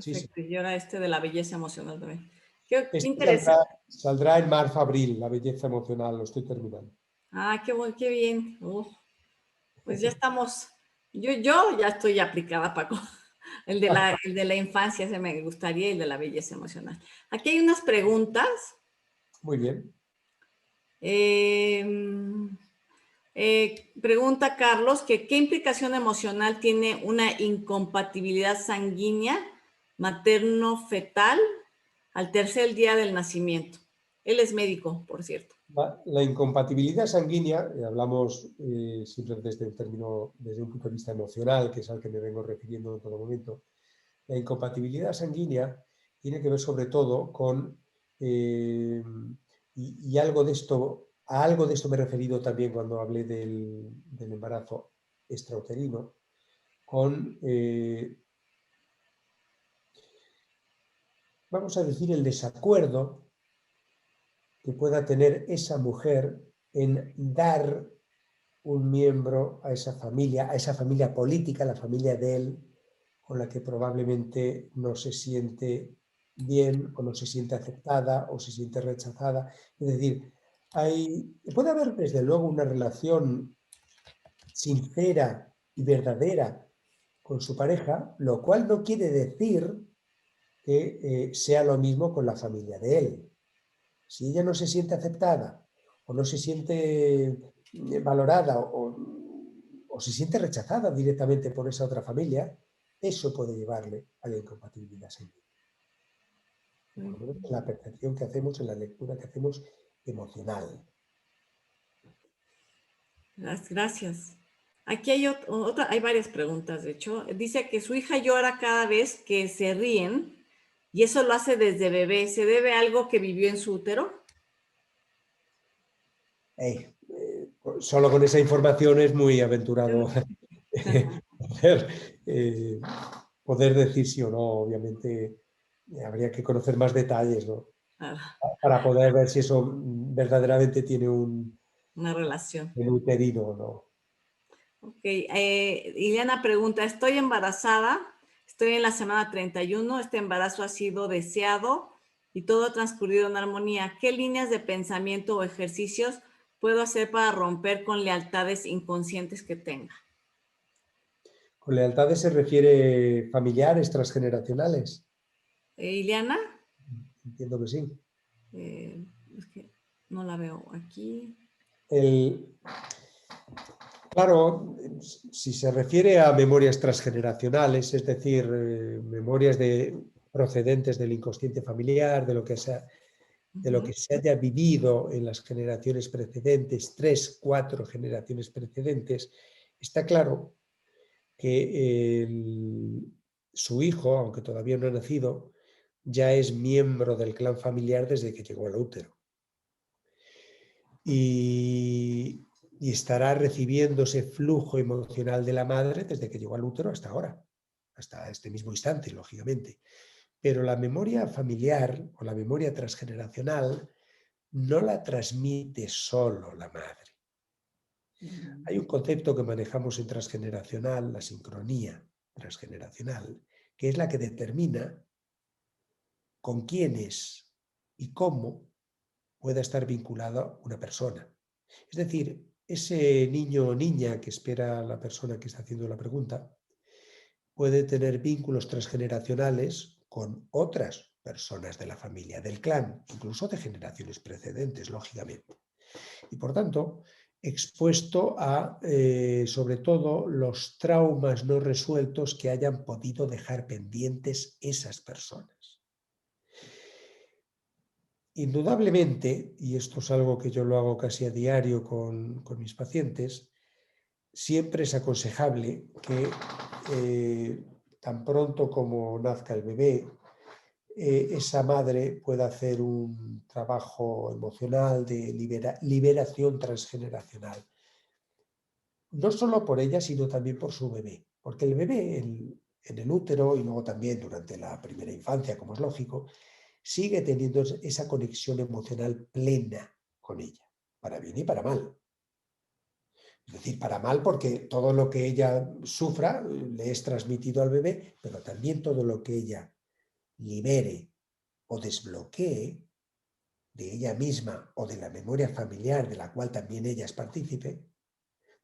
Sí, sí. perfecto. Y ahora este de la belleza emocional también. Qué Este interesante. saldrá en marzo, abril, La belleza emocional, lo estoy terminando. Ah, qué bien. Pues ya estamos, yo ya estoy aplicada, Paco. El de la infancia se me gustaría y el de la belleza emocional. Aquí hay unas preguntas. Muy bien. Eh, Pregunta Carlos que qué implicación emocional tiene una incompatibilidad sanguínea materno-fetal al tercer día del nacimiento. Él es médico, por cierto. La incompatibilidad sanguínea, hablamos siempre desde desde un punto de vista emocional, que es al que me vengo refiriendo en todo momento. La incompatibilidad sanguínea tiene que ver sobre todo con, y a algo de esto me he referido también cuando hablé del embarazo extrauterino, con, vamos a decir, el desacuerdo que pueda tener esa mujer en dar un miembro a esa familia política, la familia de él, con la que probablemente no se siente bien o no se siente aceptada o se siente rechazada. Es decir, puede haber desde luego una relación sincera y verdadera con su pareja, lo cual no quiere decir que sea lo mismo con la familia de él. Si ella no se siente aceptada o no se siente valorada o se siente rechazada directamente por esa otra familia, eso puede llevarle a la incompatibilidad sanguínea. Por lo menos en la percepción que hacemos, en la lectura que hacemos emocional. Gracias. Aquí hay hay varias preguntas, de hecho. Dice que su hija llora cada vez que se ríen y eso lo hace desde bebé. ¿Se debe a algo que vivió en su útero? Solo con esa información es muy aventurado poder, poder decir sí o no. Obviamente habría que conocer más detalles, ¿no? Para poder ver si eso verdaderamente tiene Una relación. un uterino o no. Ok, Ileana pregunta, estoy embarazada, estoy en la semana 31, este embarazo ha sido deseado y todo ha transcurrido en armonía. ¿Qué líneas de pensamiento o ejercicios puedo hacer para romper con lealtades inconscientes que tenga? ¿Con lealtades se refiere familiares, transgeneracionales? Ileana, Entiendo que sí. es que no la veo aquí. Claro, si se refiere a memorias transgeneracionales, es decir, memorias procedentes del inconsciente familiar, de lo que se haya vivido en las generaciones precedentes, 3, 4 generaciones precedentes, está claro que su hijo, aunque todavía no ha nacido, ya es miembro del clan familiar desde que llegó al útero. Y estará recibiendo ese flujo emocional de la madre desde que llegó al útero hasta ahora, hasta este mismo instante, lógicamente. Pero la memoria familiar o la memoria transgeneracional no la transmite solo la madre. Hay un concepto que manejamos en transgeneracional, la sincronía transgeneracional, que es la que determina con quiénes y cómo pueda estar vinculada una persona. Es decir, ese niño o niña que espera la persona que está haciendo la pregunta puede tener vínculos transgeneracionales con otras personas de la familia, del clan, incluso de generaciones precedentes, lógicamente. Y por tanto, expuesto a, sobre todo, los traumas no resueltos que hayan podido dejar pendientes esas personas. Indudablemente, y esto es algo que yo lo hago casi a diario con mis pacientes, siempre es aconsejable que tan pronto como nazca el bebé, esa madre pueda hacer un trabajo emocional de liberación transgeneracional. No solo por ella, sino también por su bebé. Porque el bebé en el útero y luego también durante la primera infancia, como es lógico, sigue teniendo esa conexión emocional plena con ella, para bien y para mal. Es decir, para mal porque todo lo que ella sufra le es transmitido al bebé, pero también todo lo que ella libere o desbloquee de ella misma o de la memoria familiar de la cual también ella es partícipe,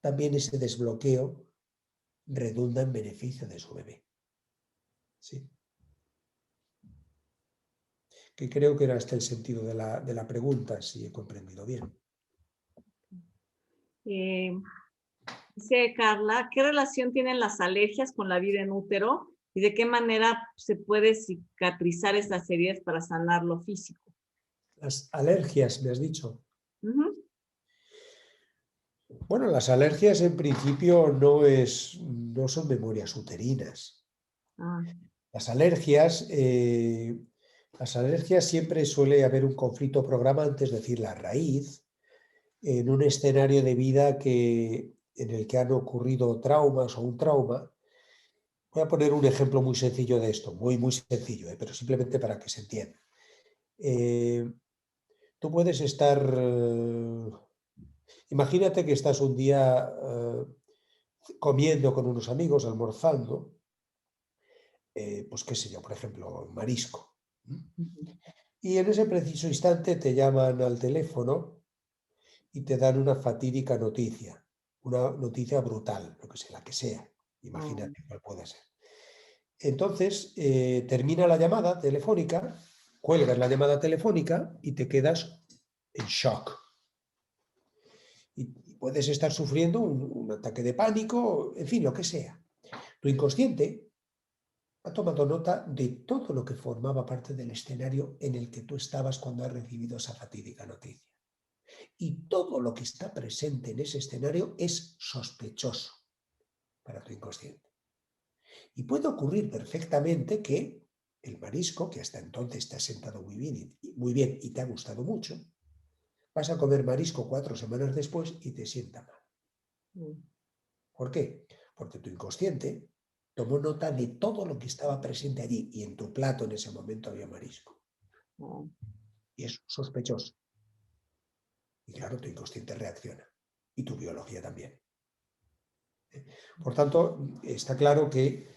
también ese desbloqueo redunda en beneficio de su bebé. ¿Sí? Que creo que era este el sentido de la pregunta, si he comprendido bien. Dice Carla, ¿qué relación tienen las alergias con la vida en útero y de qué manera se puede cicatrizar esas heridas para sanar lo físico? Las alergias, me has dicho. Uh-huh. Bueno, las alergias en principio no son memorias uterinas. Ah. Las alergias siempre suele haber un conflicto programante, es decir, la raíz, en un escenario de vida en el que han ocurrido traumas o un trauma. Voy a poner un ejemplo muy sencillo de esto, muy, muy sencillo, pero simplemente para que se entienda. tú puedes estar... imagínate que estás un día comiendo con unos amigos, almorzando, pues qué sé yo, por ejemplo, marisco. Y en ese preciso instante te llaman al teléfono y te dan una fatídica noticia, una noticia brutal, lo que sea, la que sea. Oh, Imagínate cuál puede ser. Entonces, termina la llamada telefónica, cuelgas la llamada telefónica y te quedas en shock. Y puedes estar sufriendo un ataque de pánico, en fin, lo que sea. Tu inconsciente ha tomado nota de todo lo que formaba parte del escenario en el que tú estabas cuando has recibido esa fatídica noticia. Y todo lo que está presente en ese escenario es sospechoso para tu inconsciente. Y puede ocurrir perfectamente que el marisco, que hasta entonces te ha sentado muy bien y te ha gustado mucho, vas a comer marisco 4 semanas después y te sienta mal. oh, ¿Por qué? Porque tu inconsciente tomó nota de todo lo que estaba presente allí y en tu plato en ese momento había marisco. oh. Y es sospechoso. Y claro, tu inconsciente reacciona. Y tu biología también. Por tanto, está claro que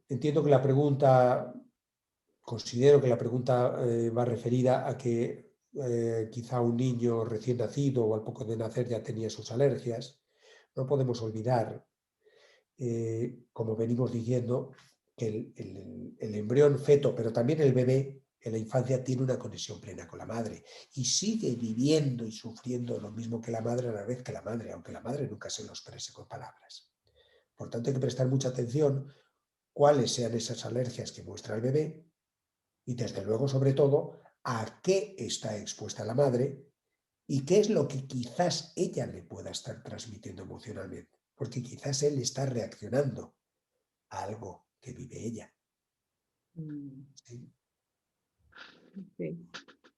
entiendo que la pregunta, considero que la pregunta va referida a que quizá un niño recién nacido o al poco de nacer ya tenía sus alergias. No podemos olvidar, como venimos diciendo, que el embrión feto, pero también el bebé en la infancia tiene una conexión plena con la madre y sigue viviendo y sufriendo lo mismo que la madre a la vez que la madre, aunque la madre nunca se lo exprese con palabras. Por tanto, hay que prestar mucha atención cuáles sean esas alergias que muestra el bebé y, desde luego, sobre todo, a qué está expuesta la madre y qué es lo que quizás ella le pueda estar transmitiendo emocionalmente, porque quizás él está reaccionando a algo que vive ella. Mm, ¿Sí? ok.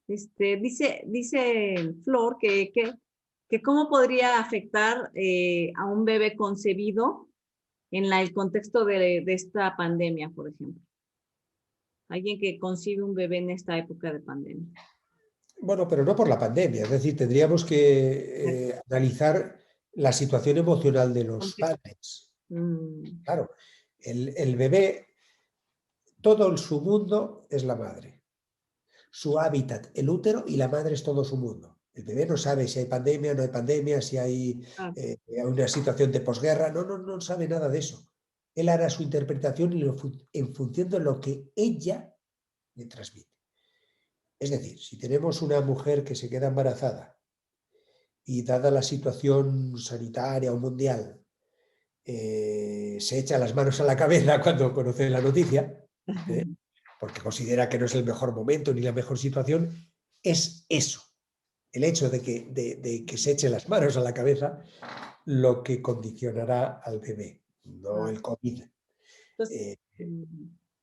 Dice Flor que cómo podría afectar a un bebé concebido en el contexto de esta pandemia, por ejemplo. Alguien que concibe un bebé en esta época de pandemia. Bueno, pero no por la pandemia, es decir, tendríamos que analizar la situación emocional de los Contexto. padres. Mm, Claro, el bebé, todo su mundo es la madre. Su hábitat, el útero, y la madre es todo su mundo. El bebé no sabe si hay pandemia, no hay pandemia, si hay ah, una situación de posguerra, no sabe nada de eso. Él hará su interpretación en función de lo que ella le transmite. Es decir, si tenemos una mujer que se queda embarazada y, dada la situación sanitaria o mundial, se echa las manos a la cabeza cuando conoce la noticia, ¿eh? Porque considera que no es el mejor momento ni la mejor situación, es eso, el hecho de que se eche las manos a la cabeza, lo que condicionará al bebé, no ah, el COVID. entonces, Eh, mm,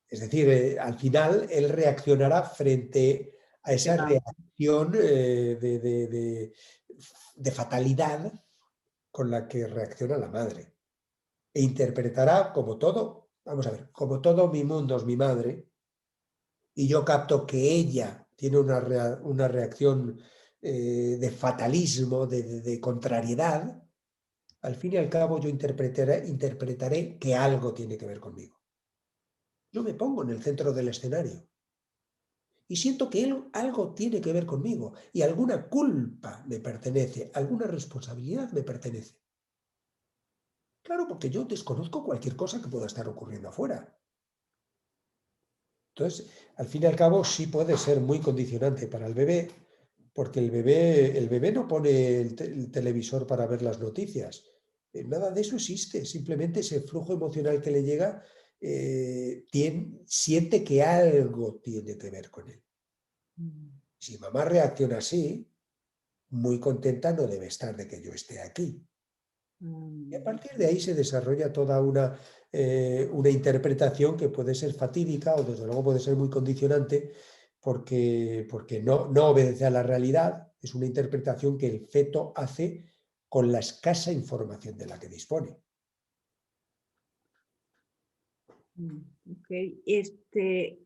es decir, al final él reaccionará frente a que esa la- reacción de fatalidad con la que reacciona la madre. E interpretará como todo, vamos a ver, como todo mi mundo es mi madre, y yo capto que ella tiene una reacción de fatalismo, de contrariedad, al fin y al cabo yo interpretaré que algo tiene que ver conmigo. Yo me pongo en el centro del escenario y siento que algo tiene que ver conmigo y alguna culpa me pertenece, alguna responsabilidad me pertenece. Claro, porque yo desconozco cualquier cosa que pueda estar ocurriendo afuera. Entonces, al fin y al cabo, sí puede ser muy condicionante para el bebé, porque el bebé no pone el televisor para ver las noticias. Nada de eso existe. Simplemente ese flujo emocional que le llega, siente que algo tiene que ver con él. mm, Si mamá reacciona así, muy contenta no debe estar de que yo esté aquí. Y a mm, partir de ahí se desarrolla toda una interpretación que puede ser fatídica o, desde luego, puede ser muy condicionante porque no obedece a la realidad. Es una interpretación que el feto hace con la escasa información de la que dispone. mm, ok. Este,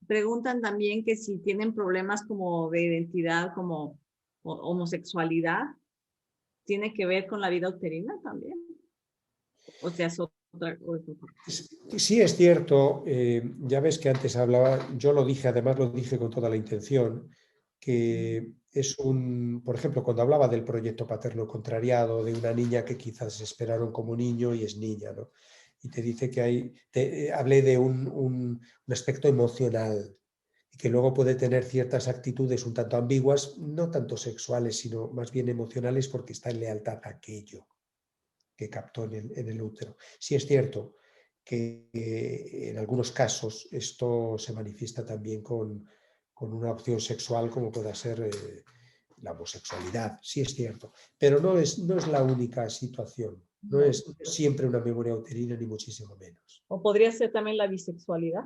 preguntan también que si tienen problemas como de identidad, como homosexualidad, ¿tiene que ver con la vida uterina también? O sea, es otra cosa. Sí, es cierto, ya ves que antes hablaba, yo lo dije, además lo dije con toda la intención, que es por ejemplo, cuando hablaba del proyecto paterno contrariado, de una niña que quizás esperaron como niño y es niña, ¿no? Y te dice que hablé de un aspecto emocional y que luego puede tener ciertas actitudes un tanto ambiguas, no tanto sexuales, sino más bien emocionales porque está en lealtad a aquello que captó en el útero. Sí es cierto que en algunos casos esto se manifiesta también con una opción sexual como pueda ser la homosexualidad, sí es cierto, pero no es la única situación, no No. es siempre una memoria uterina ni muchísimo menos. ¿O podría ser también la bisexualidad?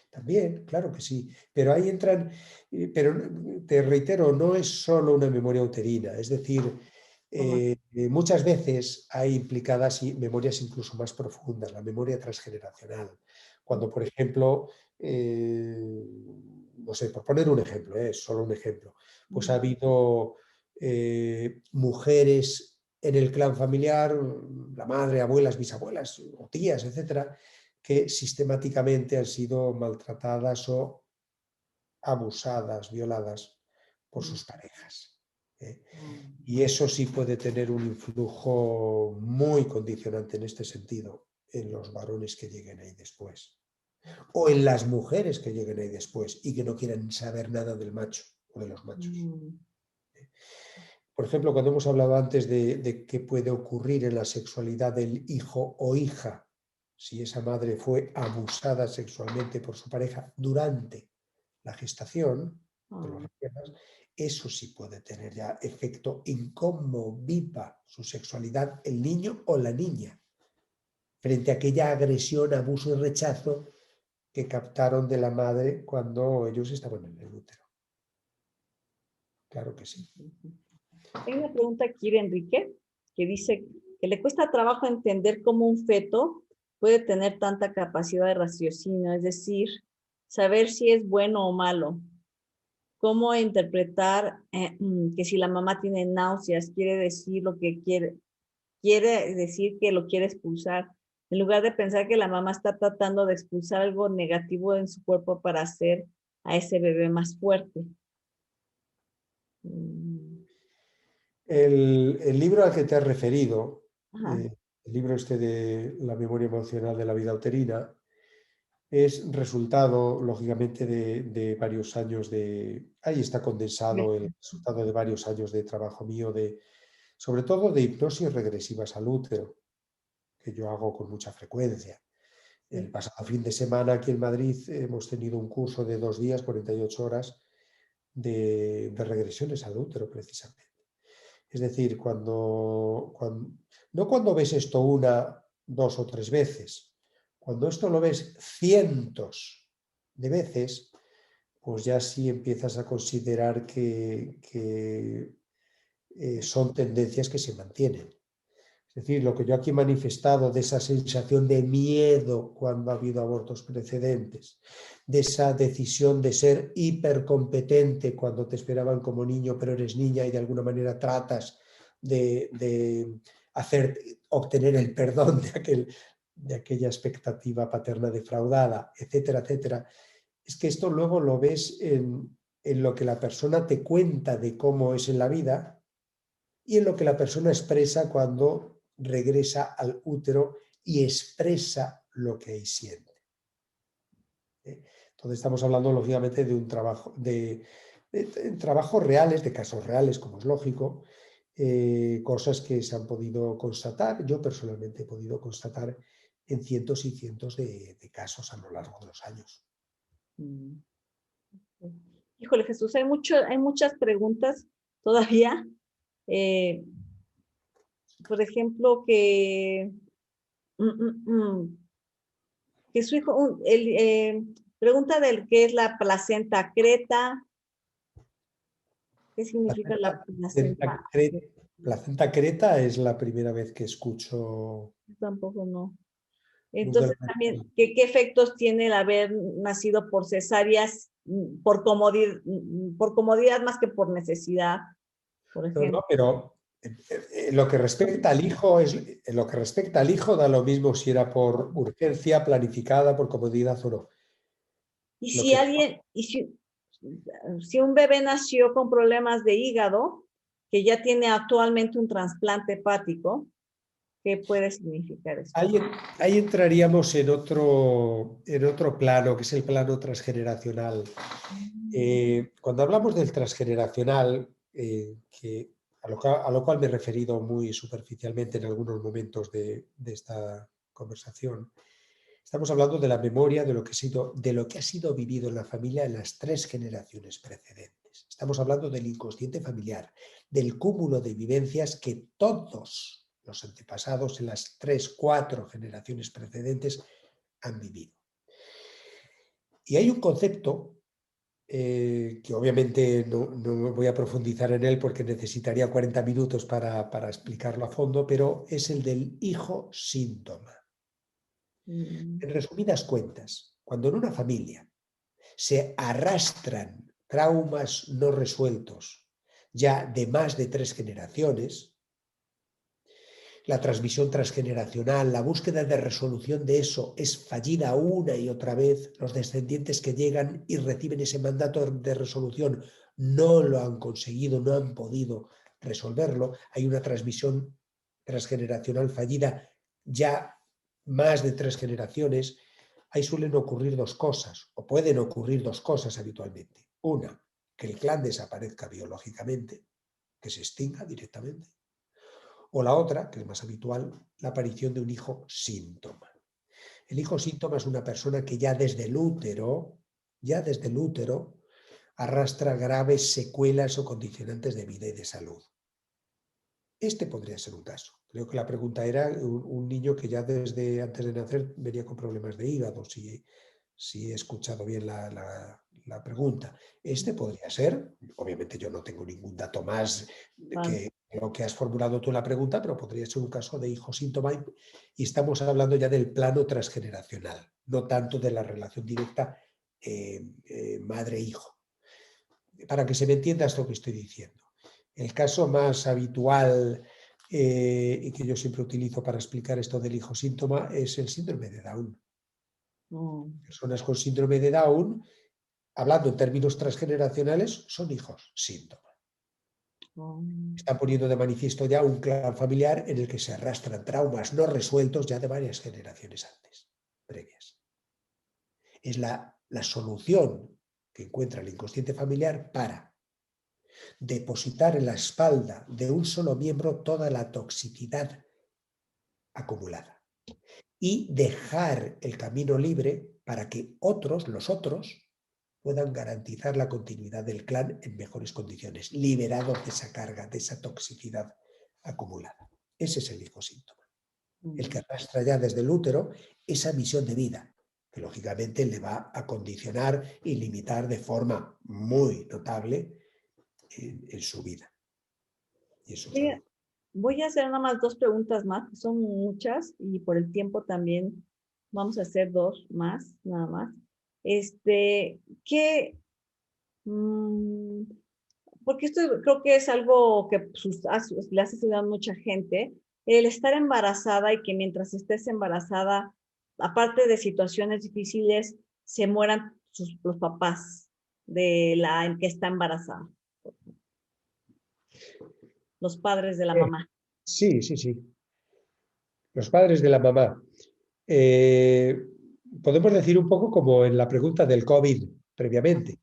También, claro que sí, pero ahí entran, pero te reitero, no es solo una memoria uterina, es decir, muchas veces hay implicadas memorias incluso más profundas, la memoria transgeneracional. Cuando, por ejemplo, no sé, por poner un ejemplo, solo un ejemplo, pues ha habido mujeres en el clan familiar, la madre, abuelas, bisabuelas o tías, etcétera, que sistemáticamente han sido maltratadas o abusadas, violadas por sus parejas. ¿eh? Y eso sí puede tener un influjo muy condicionante en este sentido en los varones que lleguen ahí después. O en las mujeres que lleguen ahí después y que no quieran saber nada del macho o de los machos. Por ejemplo, cuando hemos hablado antes de qué puede ocurrir en la sexualidad del hijo o hija, si esa madre fue abusada sexualmente por su pareja durante la gestación, ¿te lo recuerdas? Eso sí puede tener ya efecto en cómo viva su sexualidad el niño o la niña, frente a aquella agresión, abuso y rechazo que captaron de la madre cuando ellos estaban en el útero. Claro que sí. Hay una pregunta aquí de Enrique que dice que le cuesta trabajo entender cómo un feto puede tener tanta capacidad de raciocinio, es decir, saber si es bueno o malo. ¿Cómo interpretar que si la mamá tiene náuseas, quiere decir lo que quiere decir que lo quiere expulsar, en lugar de pensar que la mamá está tratando de expulsar algo negativo en su cuerpo para hacer a ese bebé más fuerte? El libro al que te has referido, Ajá. el libro este de la memoria emocional de la vida uterina, es resultado, lógicamente, de varios años Ahí está condensado el resultado de varios años de trabajo mío, sobre todo de hipnosis regresivas al útero, que yo hago con mucha frecuencia. El pasado fin de semana aquí en Madrid hemos tenido un curso de 2 días, 48 horas, de regresiones al útero, precisamente. Es decir, no cuando ves esto una, dos o tres veces, cuando esto lo ves cientos de veces, pues ya sí empiezas a considerar que son tendencias que se mantienen. Es decir, lo que yo aquí he manifestado de esa sensación de miedo cuando ha habido abortos precedentes, de esa decisión de ser hipercompetente cuando te esperaban como niño pero eres niña y de alguna manera tratas de obtener el perdón de aquella expectativa paterna defraudada, etcétera, etcétera. Es que esto luego lo ves en lo que la persona te cuenta de cómo es en la vida y en lo que la persona expresa cuando regresa al útero y expresa lo que ahí siente. Entonces estamos hablando lógicamente de un trabajo, de trabajos reales, de casos reales, como es lógico, cosas que se han podido constatar, yo personalmente he podido constatar en cientos y cientos de casos a lo largo de los años. Híjole, Jesús, hay muchas preguntas todavía. Eh, por ejemplo, que su hijo, pregunta del qué es la placenta creta, qué significa la placenta. Placenta creta es la primera vez que escucho. Tampoco no. Entonces también, ¿qué efectos tiene el haber nacido por cesáreas, por comodidad más que por necesidad, por No, ejemplo? no, pero en lo que respecta al hijo, en lo que respecta al hijo da lo mismo si era por urgencia, planificada, por comodidad o no. Y Lo si que, alguien, si un bebé nació con problemas de hígado, que ya tiene actualmente un trasplante hepático, ¿qué puede significar eso? ahí entraríamos en otro plano, que es el plano transgeneracional. Cuando hablamos del transgeneracional, a lo cual me he referido muy superficialmente en algunos momentos de esta conversación, estamos hablando de la memoria de lo que ha sido vivido en la familia en las 3 generaciones precedentes. Estamos hablando del inconsciente familiar, del cúmulo de vivencias que todos los antepasados en las 3, 4 generaciones precedentes han vivido. Y hay un concepto que obviamente no voy a profundizar en él porque necesitaría 40 minutos para explicarlo a fondo, pero es el del hijo síntoma. En resumidas cuentas, cuando en una familia se arrastran traumas no resueltos ya de más de 3 generaciones, la transmisión transgeneracional, la búsqueda de resolución de eso es fallida una y otra vez, los descendientes que llegan y reciben ese mandato de resolución no lo han conseguido, no han podido resolverlo, hay una transmisión transgeneracional fallida ya más de 3 generaciones, ahí suelen ocurrir 2 cosas, o pueden ocurrir 2 cosas habitualmente. Una, que el clan desaparezca biológicamente, que se extinga directamente. O la otra, que es más habitual, la aparición de un hijo síntoma. El hijo síntoma es una persona que ya desde el útero, arrastra graves secuelas o condicionantes de vida y de salud. Este podría ser un caso. Creo que la pregunta era un niño que ya desde antes de nacer venía con problemas de hígado, si he escuchado bien la pregunta. Este podría ser, obviamente yo no tengo ningún dato más que lo que has formulado tú en la pregunta, pero podría ser un caso de hijo síntoma y estamos hablando ya del plano transgeneracional, no tanto de la relación directa madre-hijo. Para que se me entienda esto que estoy diciendo. El caso más habitual y que yo siempre utilizo para explicar esto del hijo síntoma es el síndrome de Down. Personas con síndrome de Down, hablando en términos transgeneracionales, son hijos síntoma. Están poniendo de manifiesto ya un clan familiar en el que se arrastran traumas no resueltos ya de varias generaciones antes, previas. Es la solución que encuentra el inconsciente familiar para depositar en la espalda de un solo miembro toda la toxicidad acumulada y dejar el camino libre para que los otros, puedan garantizar la continuidad del clan en mejores condiciones, liberados de esa carga, de esa toxicidad acumulada. Ese es el hijo síntoma. El que arrastra ya desde el útero esa misión de vida, que lógicamente le va a condicionar y limitar de forma muy notable en su vida. Y eso es Voy a hacer nada más 2 preguntas más, que son muchas, y por el tiempo también vamos a hacer 2 más, nada más. ¿Qué? Porque esto creo que es algo que le hace suceder a mucha gente, el estar embarazada y que mientras estés embarazada, aparte de situaciones difíciles, se mueran los papás de la en que está embarazada, los padres de la mamá. Sí, sí, sí. Los padres de la mamá. Podemos decir un poco como en la pregunta del COVID previamente.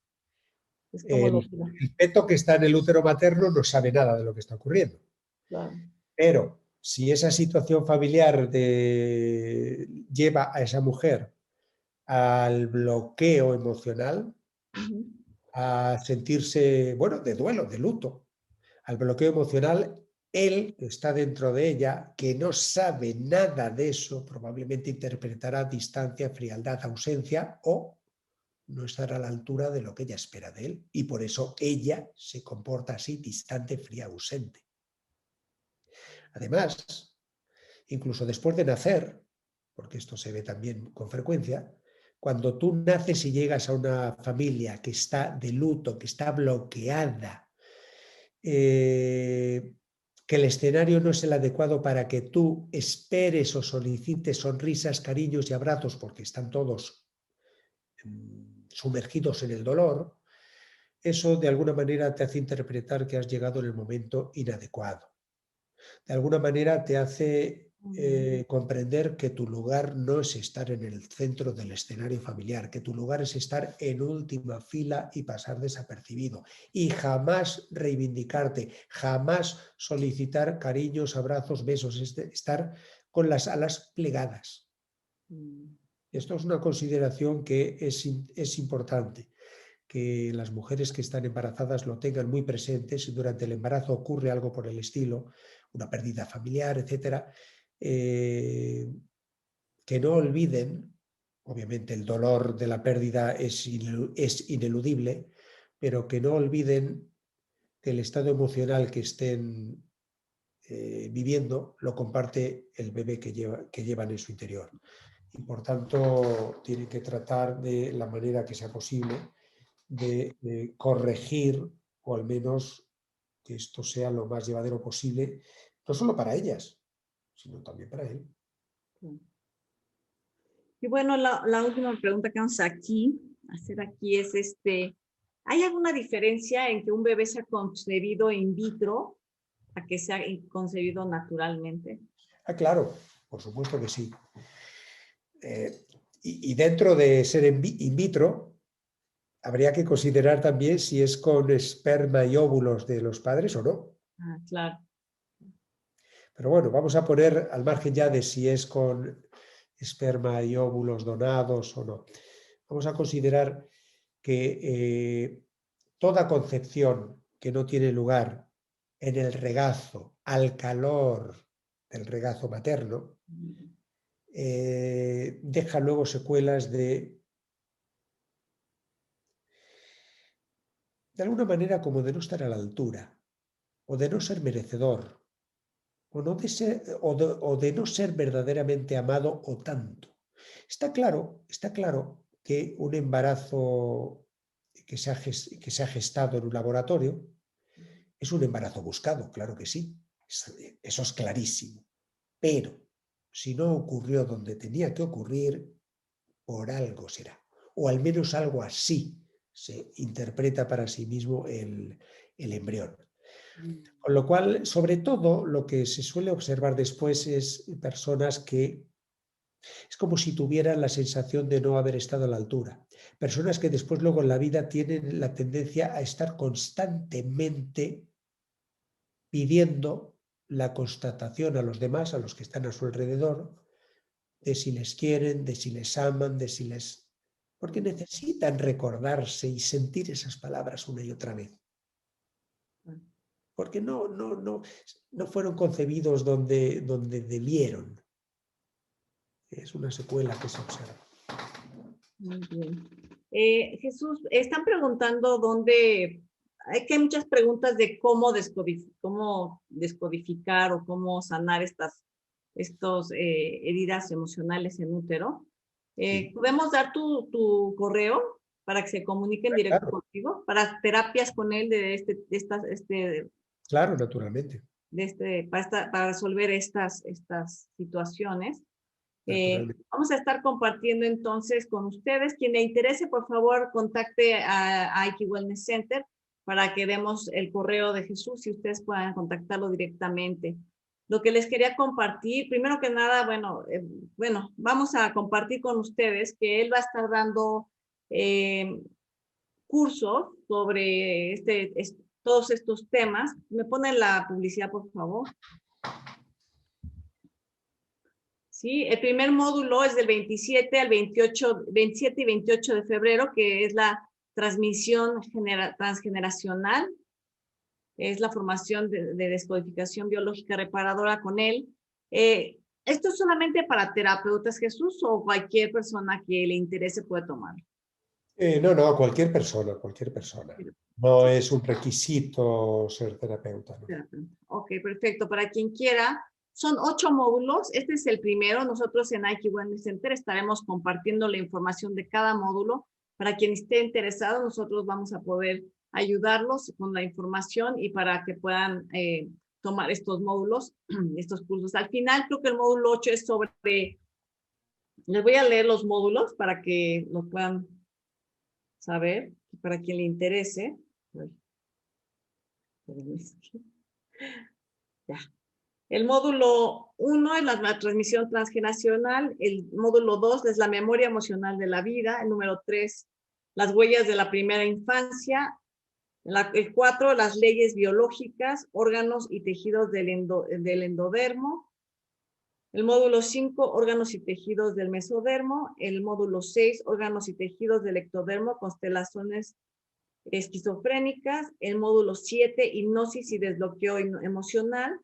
Es como lo El feto que está en el útero materno no sabe nada de lo que está ocurriendo. claro. Pero si esa situación familiar lleva a esa mujer al bloqueo emocional, a sentirse, bueno, de duelo, de luto, al bloqueo emocional, él que está dentro de ella, que no sabe nada de eso, probablemente interpretará distancia, frialdad, ausencia o no estará a la altura de lo que ella espera de él. Y por eso ella se comporta así, distante, fría, ausente. Además, incluso después de nacer, porque esto se ve también con frecuencia, cuando tú naces y llegas a una familia que está de luto, que está bloqueada, que el escenario no es el adecuado para que tú esperes o solicites sonrisas, cariños y abrazos, porque están todos sumergidos en el dolor, eso de alguna manera te hace interpretar que has llegado en el momento inadecuado. De alguna manera te hace comprender que tu lugar no es estar en el centro del escenario familiar, que tu lugar es estar en última fila y pasar desapercibido. Y jamás reivindicarte, jamás solicitar cariños, abrazos, besos, estar con las alas plegadas. Esto es una consideración que es importante, que las mujeres que están embarazadas lo tengan muy presente. Si durante el embarazo ocurre algo por el estilo, una pérdida familiar, etcétera, que no olviden, obviamente el dolor de la pérdida es ineludible, pero que no olviden que el estado emocional que estén viviendo lo comparte el bebé que llevan en su interior. Y por tanto tienen que tratar de la manera que sea posible de corregir, o al menos que esto sea lo más llevadero posible, no solo para ellas, sino también para él. Y bueno, la última pregunta que vamos hacer aquí es ¿hay alguna diferencia en que un bebé sea concebido in vitro a que sea concebido naturalmente? Ah, claro, por supuesto que sí. Y dentro de ser in vitro, habría que considerar también si es con esperma y óvulos de los padres o no. Ah, claro. Pero bueno, vamos a poner al margen ya de si es con esperma y óvulos donados o no. Vamos a considerar que toda concepción que no tiene lugar en el regazo, al calor del regazo materno, deja luego secuelas de alguna manera como de no estar a la altura, o de no ser merecedor, o de no ser verdaderamente amado o tanto. Está claro que un embarazo que se ha gestado en un laboratorio es un embarazo buscado, claro que sí, eso es clarísimo. Pero si no ocurrió donde tenía que ocurrir, por algo será, o al menos algo así se interpreta para sí mismo el embrión. Con lo cual, sobre todo, lo que se suele observar después es personas que es como si tuvieran la sensación de no haber estado a la altura. Personas que después luego en la vida tienen la tendencia a estar constantemente pidiendo la constatación a los demás, a los que están a su alrededor, de si les quieren, de si les aman, de si les... porque necesitan recordarse y sentir esas palabras una y otra vez. Porque no fueron concebidos donde debieron. Es una secuela que se observa. Muy bien. Jesús, están preguntando dónde, hay muchas preguntas de cómo descodificar o cómo sanar estas heridas emocionales en útero. Sí. ¿Podemos dar tu correo para que se comuniquen directo contigo? Para terapias con él Claro, naturalmente. para resolver estas situaciones. Naturalmente. Vamos a estar compartiendo entonces con ustedes. Quien le interese, por favor, contacte a IQ Wellness Center para que demos el correo de Jesús y ustedes puedan contactarlo directamente. Lo que les quería compartir, primero que nada, vamos a compartir con ustedes que él va a estar dando cursos sobre todos estos temas. ¿Me ponen la publicidad, por favor? Sí, el primer módulo es del 27 al 28, 27 y 28 de febrero, que es la transmisión transgeneracional. Es la formación de descodificación biológica reparadora con él. ¿Esto es solamente para terapeutas, Jesús, o cualquier persona que le interese puede tomarlo? No, cualquier persona, cualquier persona. No es un requisito ser terapeuta, ¿no? Ok, perfecto. Para quien quiera, Son 8 módulos. Este es el primero. Nosotros en Nike Wellness Center estaremos compartiendo la información de cada módulo. Para quien esté interesado, nosotros vamos a poder ayudarlos con la información y para que puedan tomar estos módulos, estos cursos. Al final, creo que el módulo 8 es sobre... Les voy a leer los módulos para que lo puedan saber, para quien le interese. Ya. El módulo 1 es la transmisión transgeneracional, el módulo 2 es la memoria emocional de la vida, el número 3, las huellas de la primera infancia, el 4, las leyes biológicas, órganos y tejidos del endodermo, el módulo 5, órganos y tejidos del mesodermo, el módulo 6, órganos y tejidos del ectodermo, constelaciones esquizofrénicas, el módulo 7, hipnosis y desbloqueo emocional,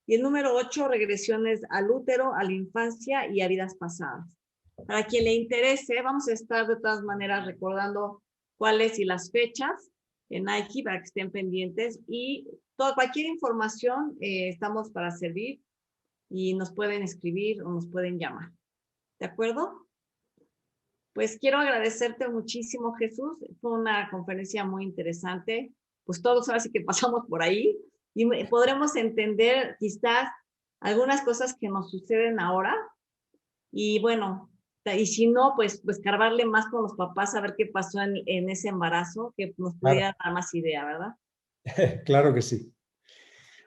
y el número 8, regresiones al útero, a la infancia y a vidas pasadas. Para quien le interese, vamos a estar de todas maneras recordando cuáles y las fechas en Nike para que estén pendientes, y cualquier información estamos para servir y nos pueden escribir o nos pueden llamar. ¿De acuerdo? Pues quiero agradecerte muchísimo, Jesús. Fue una conferencia muy interesante. Pues todos ahora sí que pasamos por ahí y podremos entender quizás algunas cosas que nos suceden ahora. Y bueno, y si no, pues escarbarle más con los papás a ver qué pasó en ese embarazo, que nos pudiera dar más idea, ¿verdad? Claro que sí.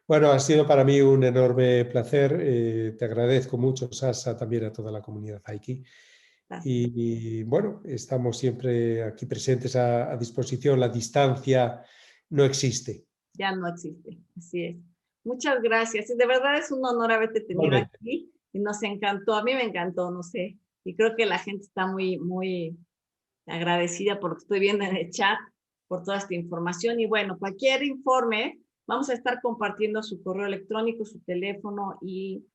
Bueno, ha sido para mí un enorme placer. Te agradezco mucho, Sasa, también a toda la comunidad Nike. Y bueno, estamos siempre aquí presentes a disposición. La distancia no existe. Ya no existe, así es. Muchas gracias. De verdad es un honor haberte tenido aquí y nos encantó. A mí me encantó, no sé. Y creo que la gente está muy, muy agradecida por lo que estoy viendo en el chat, por toda esta información. Y bueno, cualquier informe, vamos a estar compartiendo su correo electrónico, su teléfono y,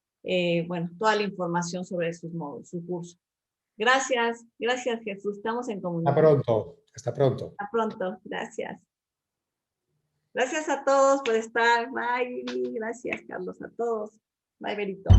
bueno, toda la información sobre sus módulos, su curso. Gracias, gracias, Jesús. Estamos en comunicación. Hasta pronto. Hasta pronto. Hasta pronto. Gracias. Gracias a todos por estar. Bye, Vivi. Gracias, Carlos, a todos. Bye, Berito.